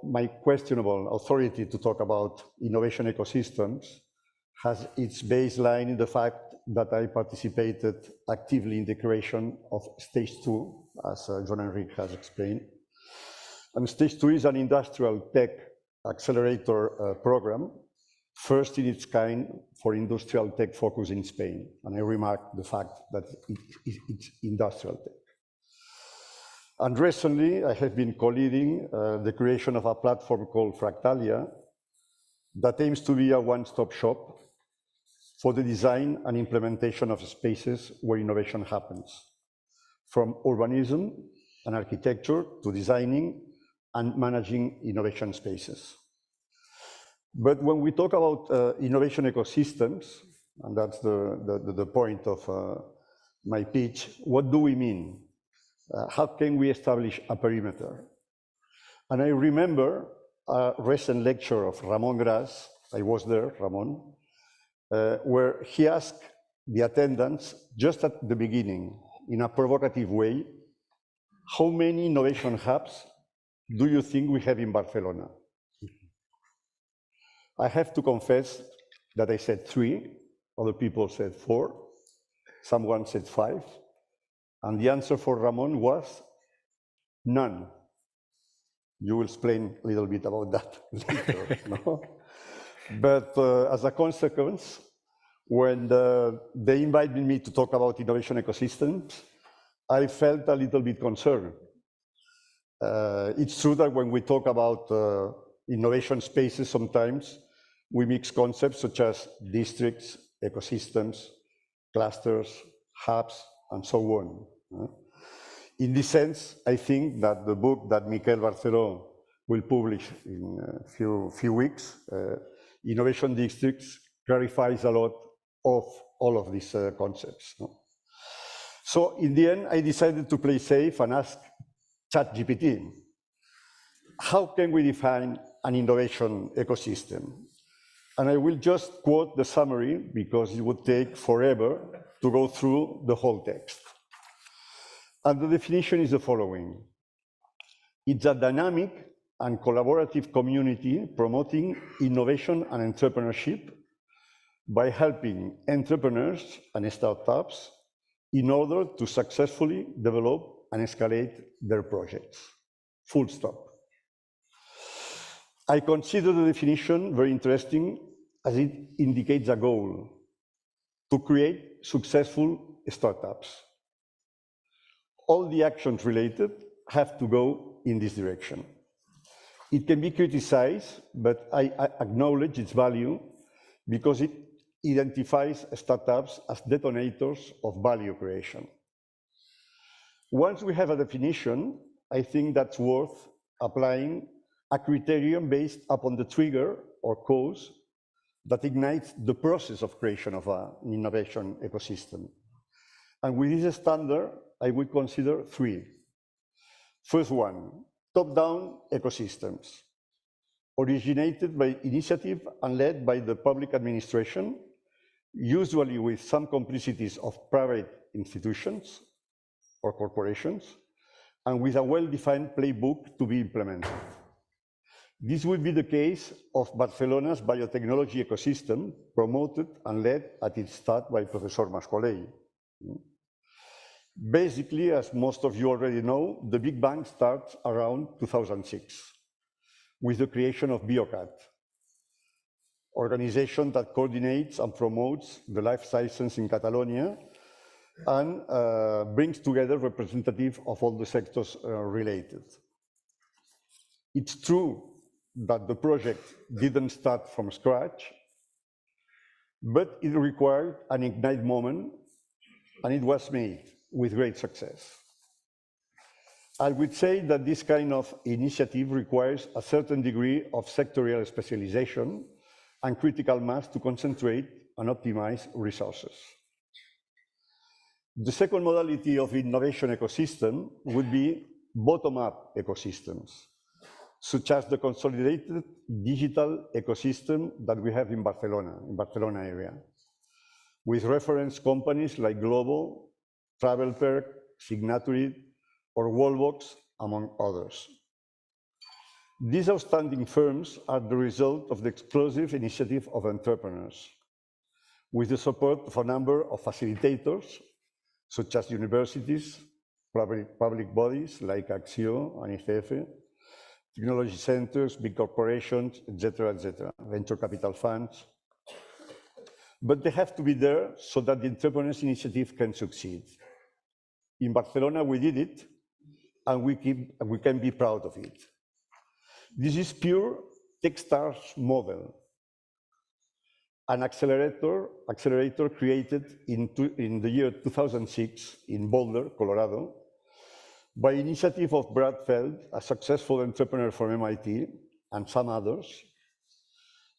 my questionable authority to talk about innovation ecosystems has its baseline in the fact that I participated actively in the creation of Stage 2, as John Enrique has explained. And Stage 2 is an industrial tech accelerator program, first in its kind for industrial tech focus in Spain. And I remark the fact that it's industrial tech. And recently, I have been co-leading the creation of a platform called Fractalia that aims to be a one-stop shop for the design and implementation of spaces where innovation happens, from urbanism and architecture to designing and managing innovation spaces. But when we talk about innovation ecosystems, and that's the point of my pitch, what do we mean? How can we establish a perimeter? And I remember a recent lecture of Ramon Gras, I was there, Ramon, where he asked the attendants just at the beginning, in a provocative way, how many innovation hubs do you think we have in Barcelona? I have to confess that I said 3, other people said 4, someone said 5, and the answer for Ramon was none. You will explain a little bit about that later. No? But as a consequence, when they invited me to talk about innovation ecosystems, I felt a little bit concerned. It's true that when we talk about innovation spaces, sometimes we mix concepts such as districts, ecosystems, clusters, hubs, and so on. In this sense, I think that the book that Miquel Barceló will publish in a few weeks, Innovation Districts, clarifies a lot of all of these concepts. No? So in the end, I decided to play safe and ask ChatGPT, how can we define an innovation ecosystem? And I will just quote the summary because it would take forever to go through the whole text. And the definition is the following. It's a dynamic and collaborative community promoting innovation and entrepreneurship by helping entrepreneurs and startups in order to successfully develop and escalate their projects. Full stop. I consider the definition very interesting as it indicates a goal to create successful startups. All the actions related have to go in this direction. It can be criticized, but I acknowledge its value because it identifies startups as detonators of value creation. Once we have a definition, I think that's worth applying a criterion based upon the trigger or cause that ignites the process of creation of an innovation ecosystem. And with this standard, I would consider 3. First one, top-down ecosystems, originated by initiative and led by the public administration, usually with some complicities of private institutions or corporations, and with a well-defined playbook to be implemented. This will be the case of Barcelona's biotechnology ecosystem, promoted and led at its start by Professor Mascolell. Basically, as most of you already know, the Big Bang starts around 2006 with the creation of BioCat, organization that coordinates and promotes the life sciences in Catalonia and brings together representatives of all the sectors related. It's true that the project didn't start from scratch, but it required an ignite moment, and it was made with great success. I would say that this kind of initiative requires a certain degree of sectorial specialization and critical mass to concentrate and optimize resources. The second modality of innovation ecosystem would be bottom-up ecosystems, such as the consolidated digital ecosystem that we have in Barcelona area. with reference companies like Glovo, TravelPerk, Signatory, or Wallbox, among others. These outstanding firms are the result of the explosive initiative of entrepreneurs, with the support of a number of facilitators, such as universities, public bodies like Axio and ICEF, technology centers, big corporations, etc., venture capital funds. But they have to be there so that the entrepreneurs initiative can succeed. In Barcelona, we did it, and we can be proud of it. This is pure Techstars model, an accelerator created in the year 2006 in Boulder, Colorado, by initiative of Brad Feld, a successful entrepreneur from MIT, and some others,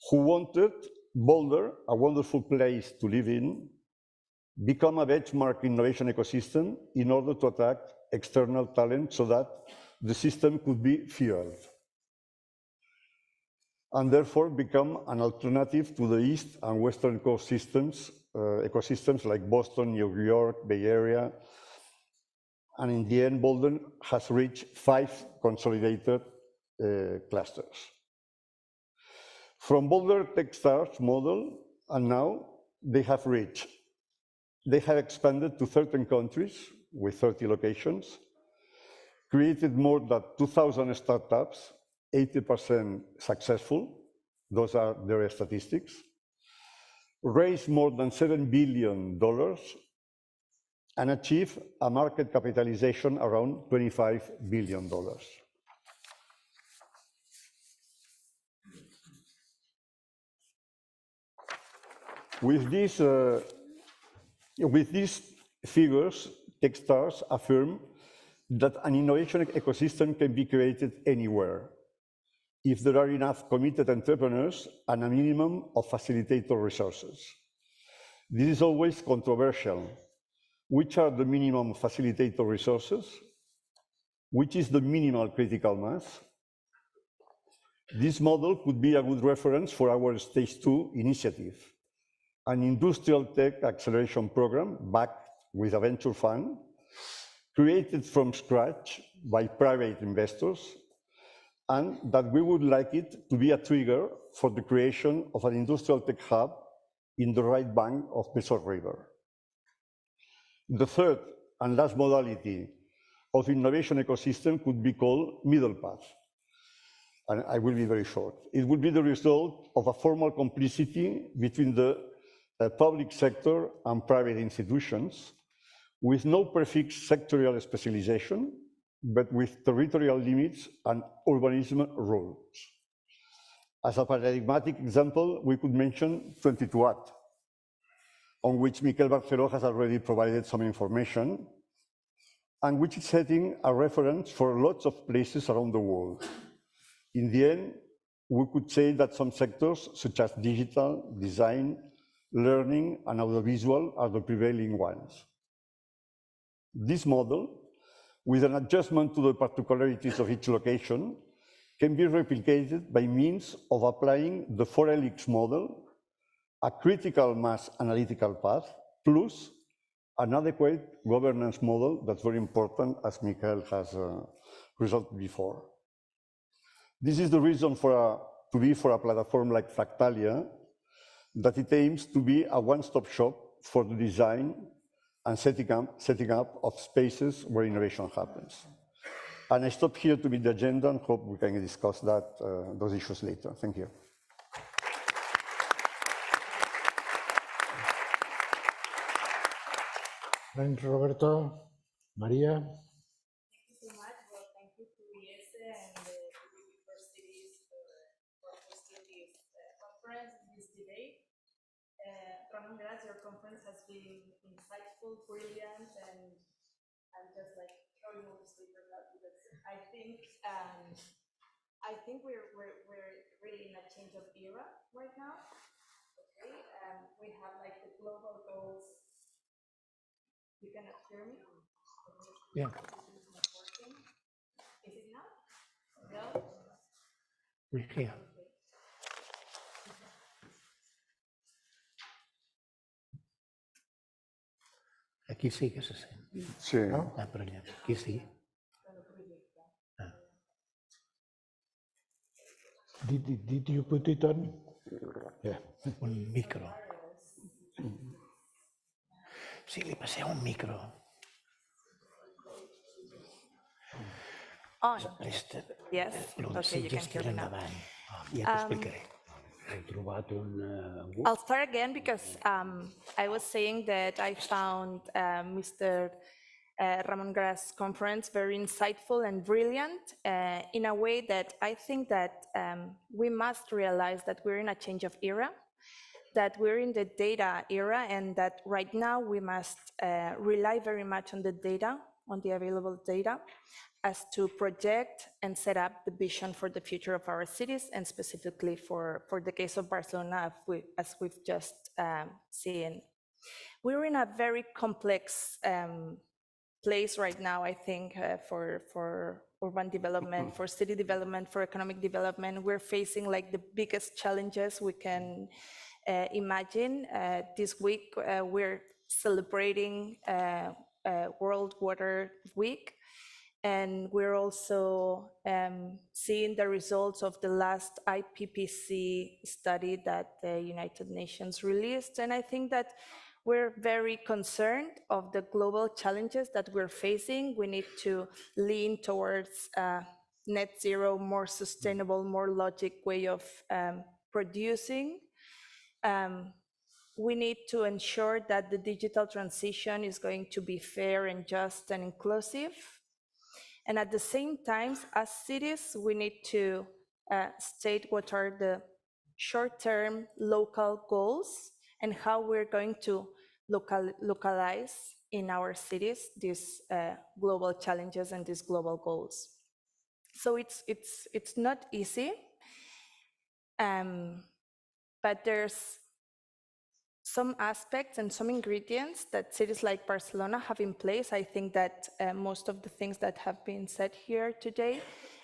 who wanted Boulder, a wonderful place to live in, become a benchmark innovation ecosystem in order to attract external talent so that the system could be fueled, and therefore become an alternative to the East and Western Coast ecosystems like Boston, New York, Bay Area. And in the end, Boulder has reached 5 consolidated clusters. From Boulder Techstars model, and now they have expanded to 13 countries with 30 locations, created more than 2,000 startups, 80% successful, those are their statistics, raised more than $7 billion, and achieved a market capitalization around $25 billion. With these figures, Techstars affirm that an innovation ecosystem can be created anywhere if there are enough committed entrepreneurs and a minimum of facilitator resources. This is always controversial. Which are the minimum facilitator resources? Which is the minimal critical mass? This model could be a good reference for our Stage 2 initiative, an industrial tech acceleration program backed with a venture fund, created from scratch by private investors, and that we would like it to be a trigger for the creation of an industrial tech hub in the right bank of Besor River. The third and last modality of innovation ecosystem could be called middle path, and I will be very short. It would be the result of a formal complicity between the public sector and private institutions, with no prefixed sectorial specialization, but with territorial limits and urbanism rules. As a paradigmatic example, we could mention 22@, on which Miquel Barceló has already provided some information, and which is setting a reference for lots of places around the world. In the end, we could say that some sectors, such as digital, design, learning, and audiovisual, are the prevailing ones. This model, with an adjustment to the particularities of each location, can be replicated by means of applying the 4-helix model, a critical mass analytical path, plus an adequate governance model that's very important, as Michael has resulted before. This is the reason for a platform like Fractalia, that it aims to be a one-stop shop for the design and setting up of spaces where innovation happens. And I stop here to meet the agenda and hope we can discuss those issues later. Thank you. Thanks, Roberto. Maria? Thank you so much. Well, thank you to IESE and the universities for hosting this conference, this debate. Ramon Gras, your conference has been insightful, brilliant, and just like throwing all the sleepers out. I think we're really in a change of era right now. Okay, we have like the global goals. You cannot hear me? Yeah. Is it now? No? We're here. Aquí sí que se sent. Sí. Ah, per allà. Aquí sí. Did you put it on? Yeah. Un micro. Sí, li passeu un micro. On. Resta. Yes. Okay, you can hear me now. Endavant. Ja t'ho explicaré. He trobat un... I'll start again because I was saying that I found Mr. Ramon Gras conference very insightful and brilliant in a way that I think that we must realize that we're in a change of era, that we're in the data era, and that right now we must rely very much on the data, on the available data, as to project and set up the vision for the future of our cities, and specifically for the case of Barcelona, as we've just seen. We're in a very complex place right now, I think, for urban development, for city development, for economic development. We're facing like the biggest challenges we can imagine. This week, we're celebrating World Water Week. And we're also seeing the results of the last IPCC study that the United Nations released. And I think that we're very concerned of the global challenges that we're facing. We need to lean towards net zero, more sustainable, more logic way of producing. We need to ensure that the digital transition is going to be fair and just and inclusive. And at the same time, as cities, we need to state what are the short-term local goals and how we're going to localize in our cities these global challenges and these global goals. So it's not easy, but there's some aspects and some ingredients that cities like Barcelona have in place. I think that most of the things that have been said here today,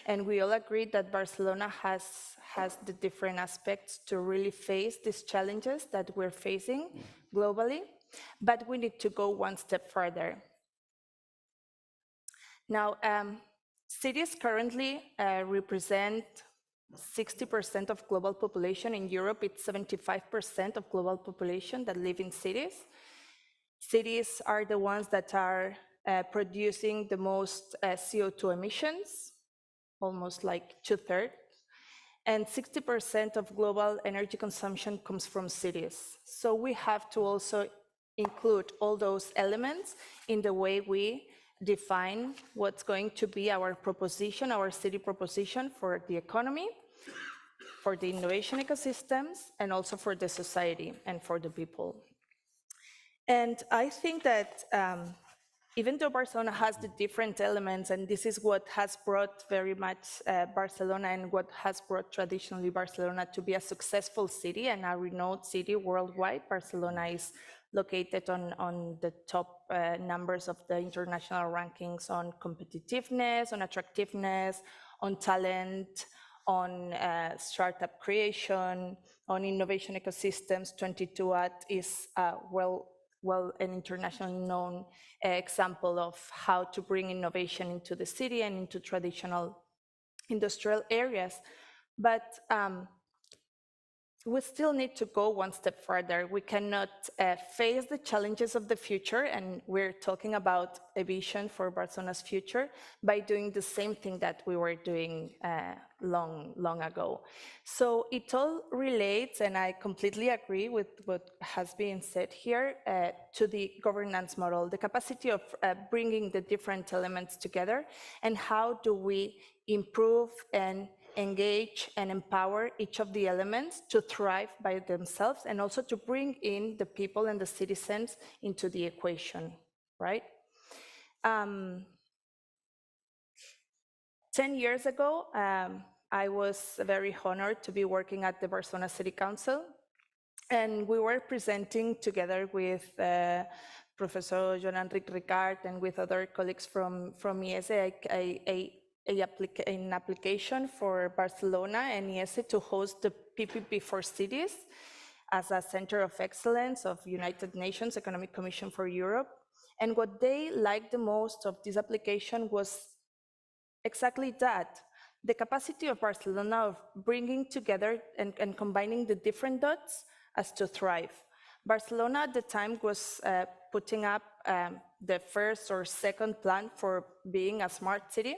and we all agree that Barcelona has the different aspects to really face these challenges that we're facing globally, but we need to go one step further. Now, cities currently represent 60% of global population. In Europe, it's 75% of global population that live in cities. Cities are the ones that are producing the most CO2 emissions, almost like 2/3. And 60% of global energy consumption comes from cities. So we have to also include all those elements in the way we define what's going to be our proposition, our city proposition for the economy, for the innovation ecosystems, and also for the society and for the people. And I think that even though Barcelona has the different elements, and this is what has brought very much Barcelona and what has brought traditionally Barcelona to be a successful city and a renowned city worldwide, Barcelona is located on the top numbers of the international rankings on competitiveness, on attractiveness, on talent, on startup creation, on innovation ecosystems. 22@ is well an internationally known example of how to bring innovation into the city and into traditional industrial areas. But we still need to go one step further. We cannot face the challenges of the future, and we're talking about a vision for Barcelona's future, by doing the same thing that we were doing long ago. So it all relates, and I completely agree with what has been said here, to the governance model, the capacity of bringing the different elements together, and how do we improve and engage and empower each of the elements to thrive by themselves, and also to bring in the people and the citizens into the equation, right? 10 years ago, I was very honored to be working at the Barcelona City Council, and we were presenting together with Professor Joan-Enric Ricard and with other colleagues from IESE an application for Barcelona and IESE to host the PPP for cities as a center of excellence of United Nations Economic Commission for Europe. And what they liked the most of this application was exactly that, the capacity of Barcelona of bringing together and combining the different dots as to thrive. Barcelona at the time was putting up the first or second plan for being a smart city.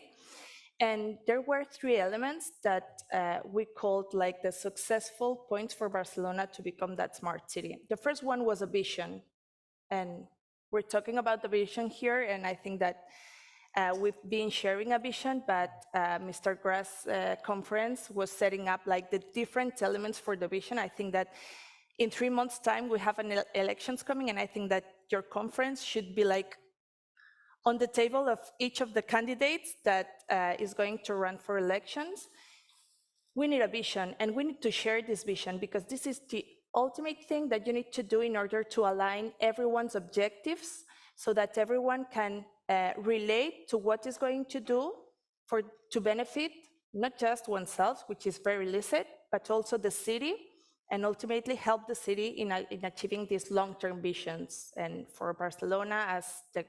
And there were three elements that we called like the successful points for Barcelona to become that smart city. The first one was a vision. And we're talking about the vision here, and I think that we've been sharing a vision, but Mr. Gras' conference was setting up like the different elements for the vision. I think that in 3 months' time, we have an elections coming, and I think that your conference should be like on the table of each of the candidates that is going to run for elections. We need a vision, and we need to share this vision, because this is the ultimate thing that you need to do in order to align everyone's objectives so that everyone can relate to what is going to do to benefit not just oneself, which is very illicit, but also the city, and ultimately help the city in achieving these long-term visions. And for Barcelona, as the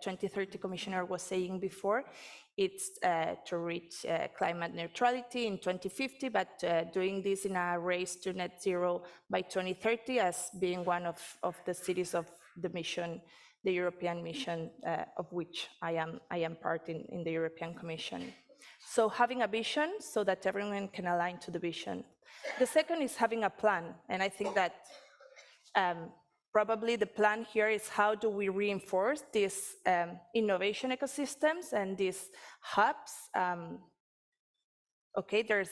2030 commissioner was saying before, it's to reach climate neutrality in 2050, but doing this in a race to net zero by 2030 as being one of the cities of the mission, the European mission, of which I am part in the European Commission. So having a vision so that everyone can align to the vision. The second is having a plan, and I think that probably the plan here is how do we reinforce these innovation ecosystems and these hubs. Okay, there's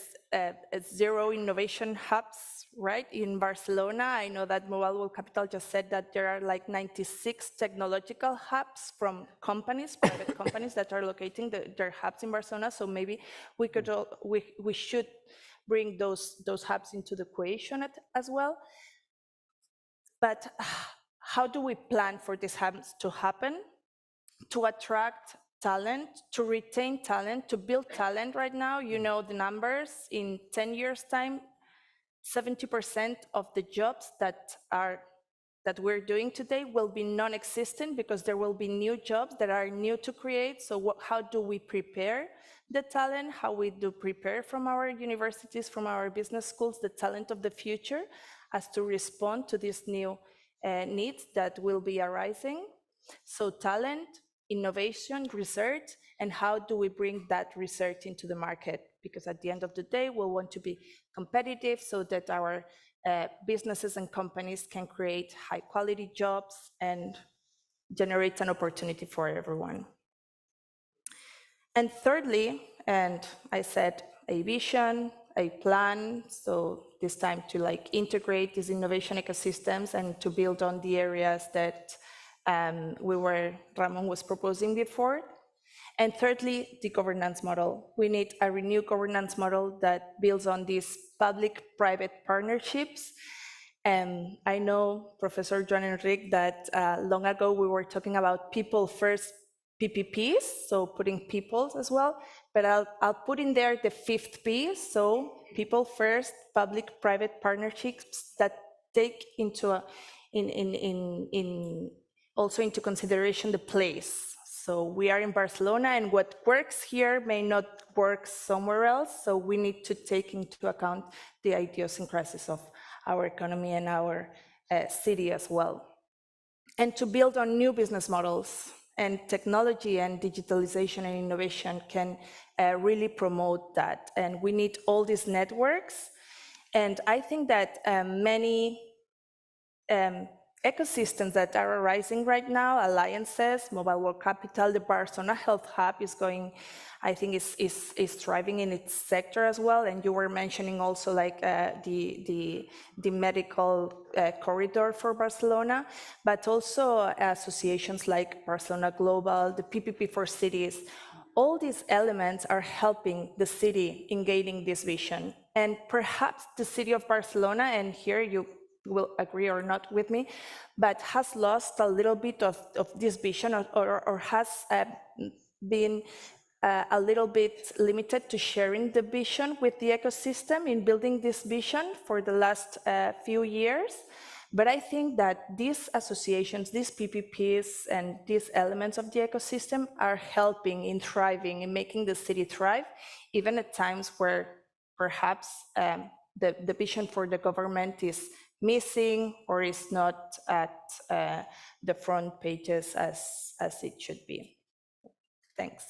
0 innovation hubs, right, in Barcelona. I know that Mobile World Capital just said that there are like 96 technological hubs from companies, private companies that are locating their hubs in Barcelona. So maybe we could we should bring those hubs into the equation as well. But how do we plan for these hubs to happen, to attract talent, to retain talent, to build talent? Right now, you know the numbers. In 10 years' time, 70% of the jobs that we're doing today will be non-existent, because there will be new jobs that are new to create. So how do we prepare the talent? How we do prepare from our universities, from our business schools, the talent of the future, as to respond to these new needs that will be arising? So talent, innovation, research, and how do we bring that research into the market? Because at the end of the day, we'll want to be competitive so that our businesses and companies can create high quality jobs and generate an opportunity for everyone. And thirdly, and I said a vision, a plan, so this time to like integrate these innovation ecosystems and to build on the areas that Ramon was proposing before. And thirdly, the governance model. We need a renewed governance model that builds on these public-private partnerships. And I know, Professor Joan Enrique, that long ago we were talking about people first PPPs, so putting people as well, but I'll put in there the 5th P, so people first, public-private partnerships that take into also into consideration the place. So we are in Barcelona, and what works here may not work somewhere else. So we need to take into account the idiosyncrasies of our economy and our city as well. And to build on new business models, and technology and digitalization and innovation can really promote that. And we need all these networks. And I think that many ecosystems that are arising right now, alliances, Mobile World Capital, the Barcelona Health Hub is going, I think is thriving in its sector as well. And you were mentioning also like the medical corridor for Barcelona, but also associations like Barcelona Global, the PPP for Cities. All these elements are helping the city in gaining this vision. And perhaps the city of Barcelona, and here you will agree or not with me, but has lost a little bit of this vision, or has been a little bit limited to sharing the vision with the ecosystem in building this vision for the last few years. But I think that these associations, these PPPs, and these elements of the ecosystem are helping in thriving, in making the city thrive, even at times where perhaps the vision for the government is missing or is not at the front pages as it should be. Thanks.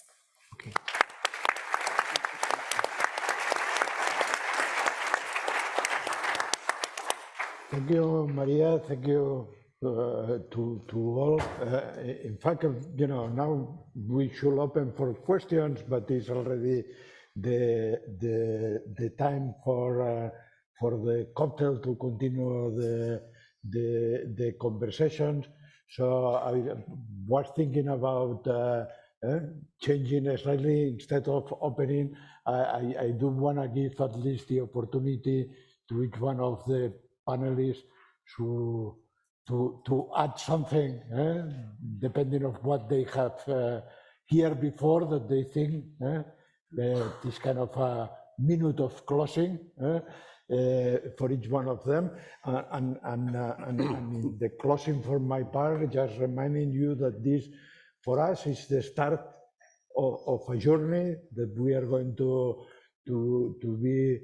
Okay. Thank you, Maria. Thank you to all. In fact, now we should open for questions, but it's already the time for the cocktail to continue the conversations. So I was thinking about changing slightly instead of opening. I do want to give at least the opportunity to each one of the panelists to add something, depending on what they have heard before that they think this kind of a minute of closing for each one of them. And in the closing for my part, just reminding you that this, for us, is the start of a journey that we are going to be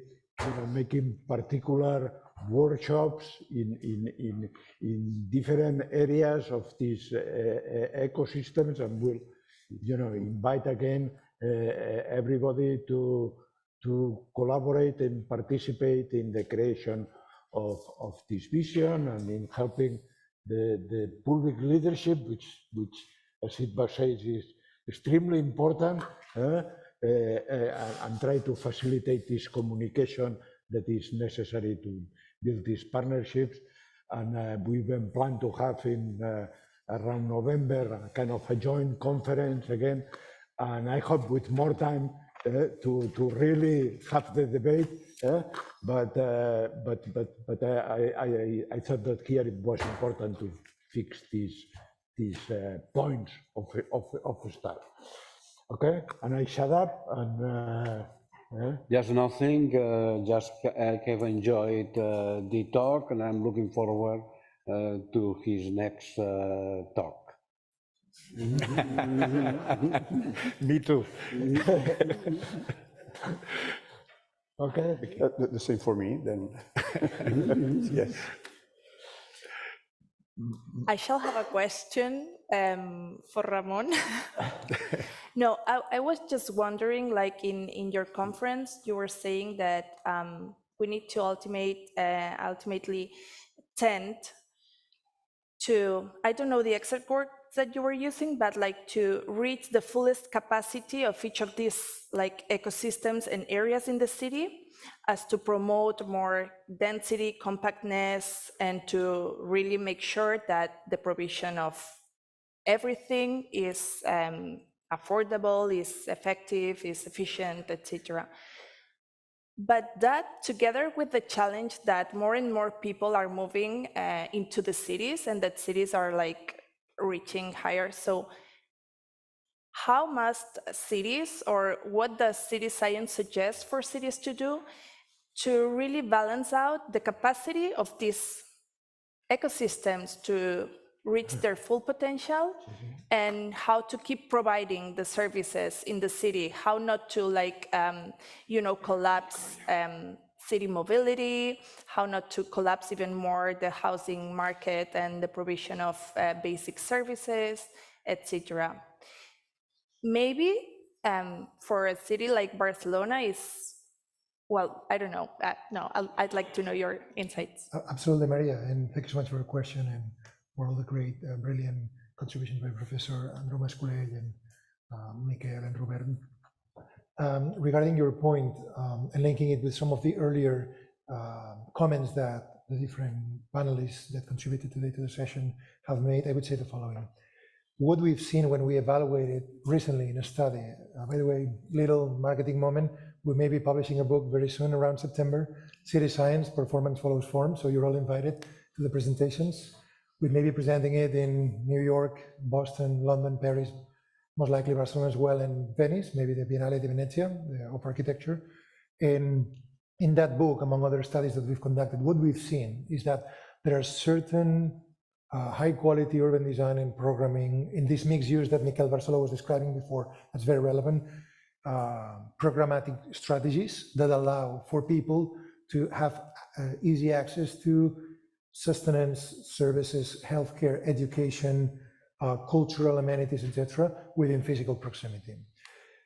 making particular workshops in different areas of these ecosystems, and we'll invite again everybody to collaborate and participate in the creation of this vision and in helping the public leadership, which as Sidba says is extremely important, and try to facilitate this communication that is necessary to build these partnerships. And we've been planned to have in around November a kind of a joint conference again. And I hope with more time to really have the debate. But I thought that here it was important to fix these points of start. Okay, and I shut up and. Just nothing, just have enjoyed the talk, and I'm looking forward to his next talk. Me too. Okay. The same for me, then. Yes. I shall have a question for Ramon. No, I was just wondering, like in your conference, you were saying that we need to ultimately tend to, I don't know the exact word that you were using, but like to reach the fullest capacity of each of these like ecosystems and areas in the city, as to promote more density, compactness, and to really make sure that the provision of everything is affordable, is effective, is efficient, etc. But that, together with the challenge that more and more people are moving into the cities, and that cities are like reaching higher. So how must cities, or what does city science suggest for cities to do to really balance out the capacity of these ecosystems to reach their full potential, and how to keep providing the services in the city, how not to like, collapse city mobility, how not to collapse even more the housing market and the provision of basic services, etc. Maybe for a city like Barcelona is, well, I don't know. No, I'd like to know your insights. Absolutely, Maria, and thank you so much for your question and for all the great, brilliant contributions by Professor Andrew Masculell and Michael and Robert. Regarding your point and linking it with some of the earlier comments that the different panelists that contributed today to the session have made, I would say the following. What we've seen when we evaluated recently in a study, by the way, little marketing moment, we may be publishing a book very soon around September, City Science, Performance Follows Form, so you're all invited to the presentations. We may be presenting it in New York, Boston, London, Paris, most likely Barcelona as well, and Venice, maybe the Biennale di Venezia of architecture. And in that book, among other studies that we've conducted, what we've seen is that there are certain high-quality urban design and programming in this mixed use that Miquel Barceló was describing before. That's very relevant. Programmatic strategies that allow for people to have easy access to sustenance services, healthcare, education, cultural amenities, etc., within physical proximity.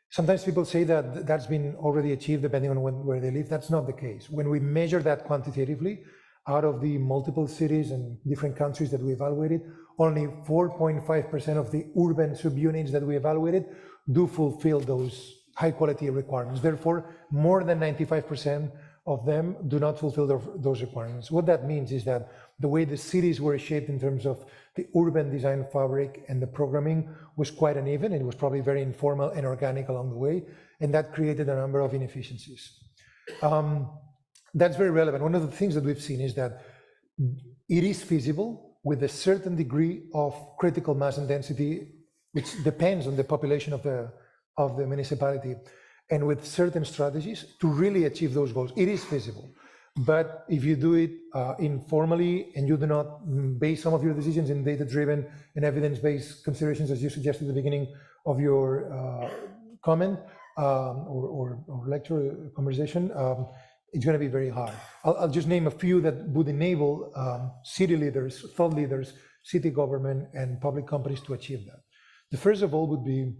Sometimes people say that that's been already achieved depending on where they live. That's not the case. When we measure that quantitatively, out of the multiple cities and different countries that we evaluated, only 4.5% of the urban subunits that we evaluated do fulfill those high quality requirements. Therefore, more than 95% of them do not fulfill those requirements. What that means is that the way the cities were shaped in terms of the urban design fabric and the programming was quite uneven. It was probably very informal and organic along the way, and that created a number of inefficiencies. That's very relevant. One of the things that we've seen is that it is feasible with a certain degree of critical mass and density, which depends on the population of the municipality, and with certain strategies to really achieve those goals. It is feasible. But if you do it informally and you do not base some of your decisions in data-driven and evidence-based considerations, as you suggested at the beginning of your comment or lecture conversation, it's going to be very hard. I'll just name a few that would enable city leaders, thought leaders, city government, and public companies to achieve that. The first of all would be,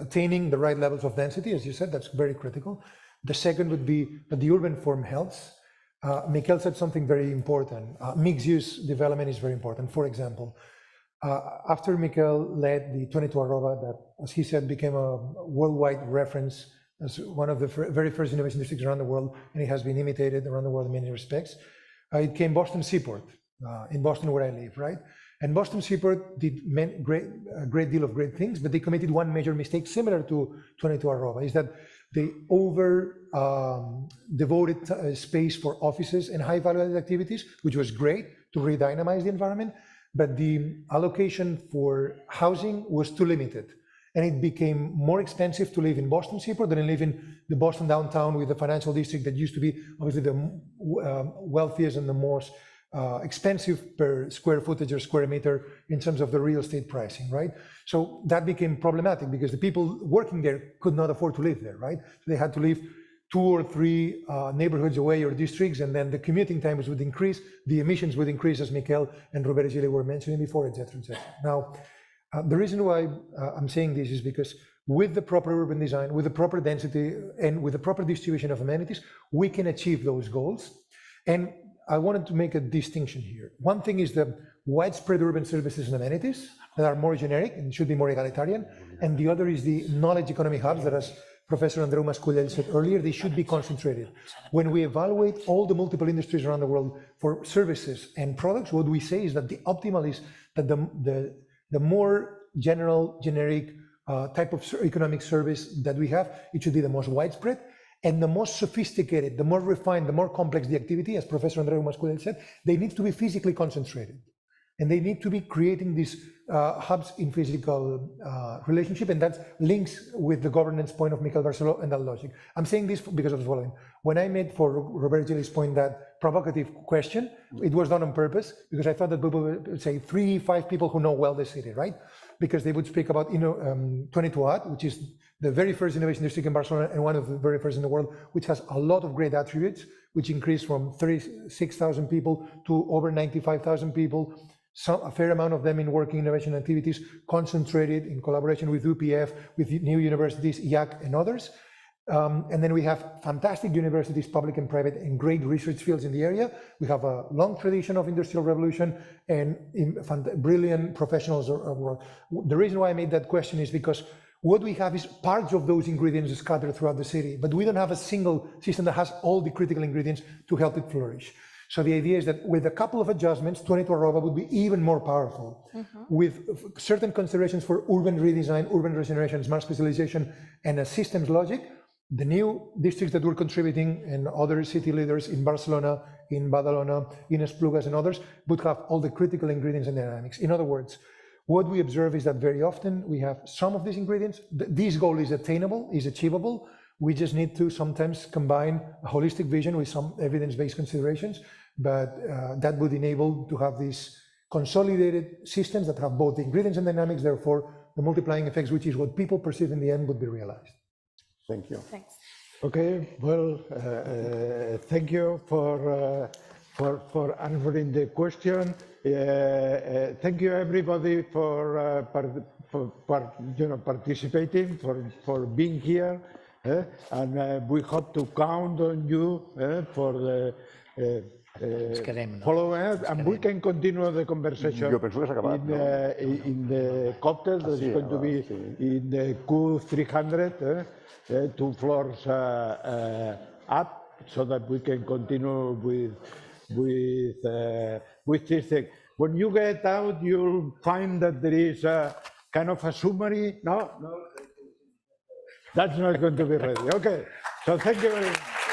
attaining the right levels of density, as you said, that's very critical. The second would be that the urban form helps. Miquel said something very important. Mixed-use development is very important. For example, after Miquel led the 22 Arroba, that, as he said, became a worldwide reference as one of the very first innovation districts around the world, and it has been imitated around the world in many respects. It came Boston Seaport, in Boston where I live, right? And Boston Seaport did a great deal of great things, but they committed one major mistake similar to 22 Arroba, is that they devoted space for offices and high value-added activities, which was great to redynamize the environment, but the allocation for housing was too limited. And it became more expensive to live in Boston Seaport than to live in the Boston downtown with the financial district that used to be obviously the wealthiest and the most expensive per square footage or square meter in terms of the real estate pricing, right? So that became problematic because the people working there could not afford to live there, right? So they had to live 2 or 3 neighborhoods away or districts, and then the commuting times would increase, the emissions would increase, as Miquel and Roberto Gili were mentioning before, et cetera, et cetera. Now, the reason why I'm saying this is because with the proper urban design, with the proper density, and with the proper distribution of amenities, we can achieve those goals. And I wanted to make a distinction here. One thing is the widespread urban services and amenities that are more generic and should be more egalitarian. And the other is the knowledge economy hubs that, as Professor Andreu Mascolell said earlier, they should be concentrated. When we evaluate all the multiple industries around the world for services and products, what we say is that the optimal is that the more generic type of economic service that we have, it should be the most widespread. And the more sophisticated, the more refined, the more complex the activity, as Professor Andreu Mascolell said, they need to be physically concentrated. And they need to be creating these hubs in physical relationship, and that links with the governance point of Miquel Barceló and that logic. I'm saying this because of the following. When I made, for Roberto Gili's point, that provocative question, it was done on purpose, because I thought that people would say 3-5 people who know well the city, right? Because they would speak about 22 At, which is the very first innovation district in Barcelona and one of the very first in the world, which has a lot of great attributes, which increased from 36,000 people to over 95,000 people, a fair amount of them in working innovation activities, concentrated in collaboration with UPF, with new universities, IAC, and others. And then we have fantastic universities, public and private, and great research fields in the area. We have a long tradition of industrial revolution and brilliant professionals of work. The reason why I made that question is because what we have is parts of those ingredients scattered throughout the city, but we don't have a single system that has all the critical ingredients to help it flourish. So the idea is that with a couple of adjustments, 22 Arroba would be even more powerful. With certain considerations for urban redesign, urban regeneration, smart specialization, and a systems logic, the new districts that we're contributing and other city leaders in Barcelona, in Badalona, in Esplugas, and others would have all the critical ingredients and dynamics. In other words, what we observe is that very often we have some of these ingredients. This goal is attainable, is achievable. We just need to sometimes combine a holistic vision with some evidence-based considerations. but that would enable to have these consolidated systems that have both the ingredients and dynamics, therefore the multiplying effects, which is what people perceive in the end, would be realized. Thank you. Thanks. Okay, well, thank you for answering the question. Thank you everybody for participating, for being here, and we hope to count on you for the following, and we can continue the conversation Jo penso que s'ha acabat, in the cocktail that is going to be in the Q300, 2 floors up, so that we can continue with this thing. When you get out, you'll find that there is a kind of a summary. No, that's not going to be ready. Okay, so thank you very much.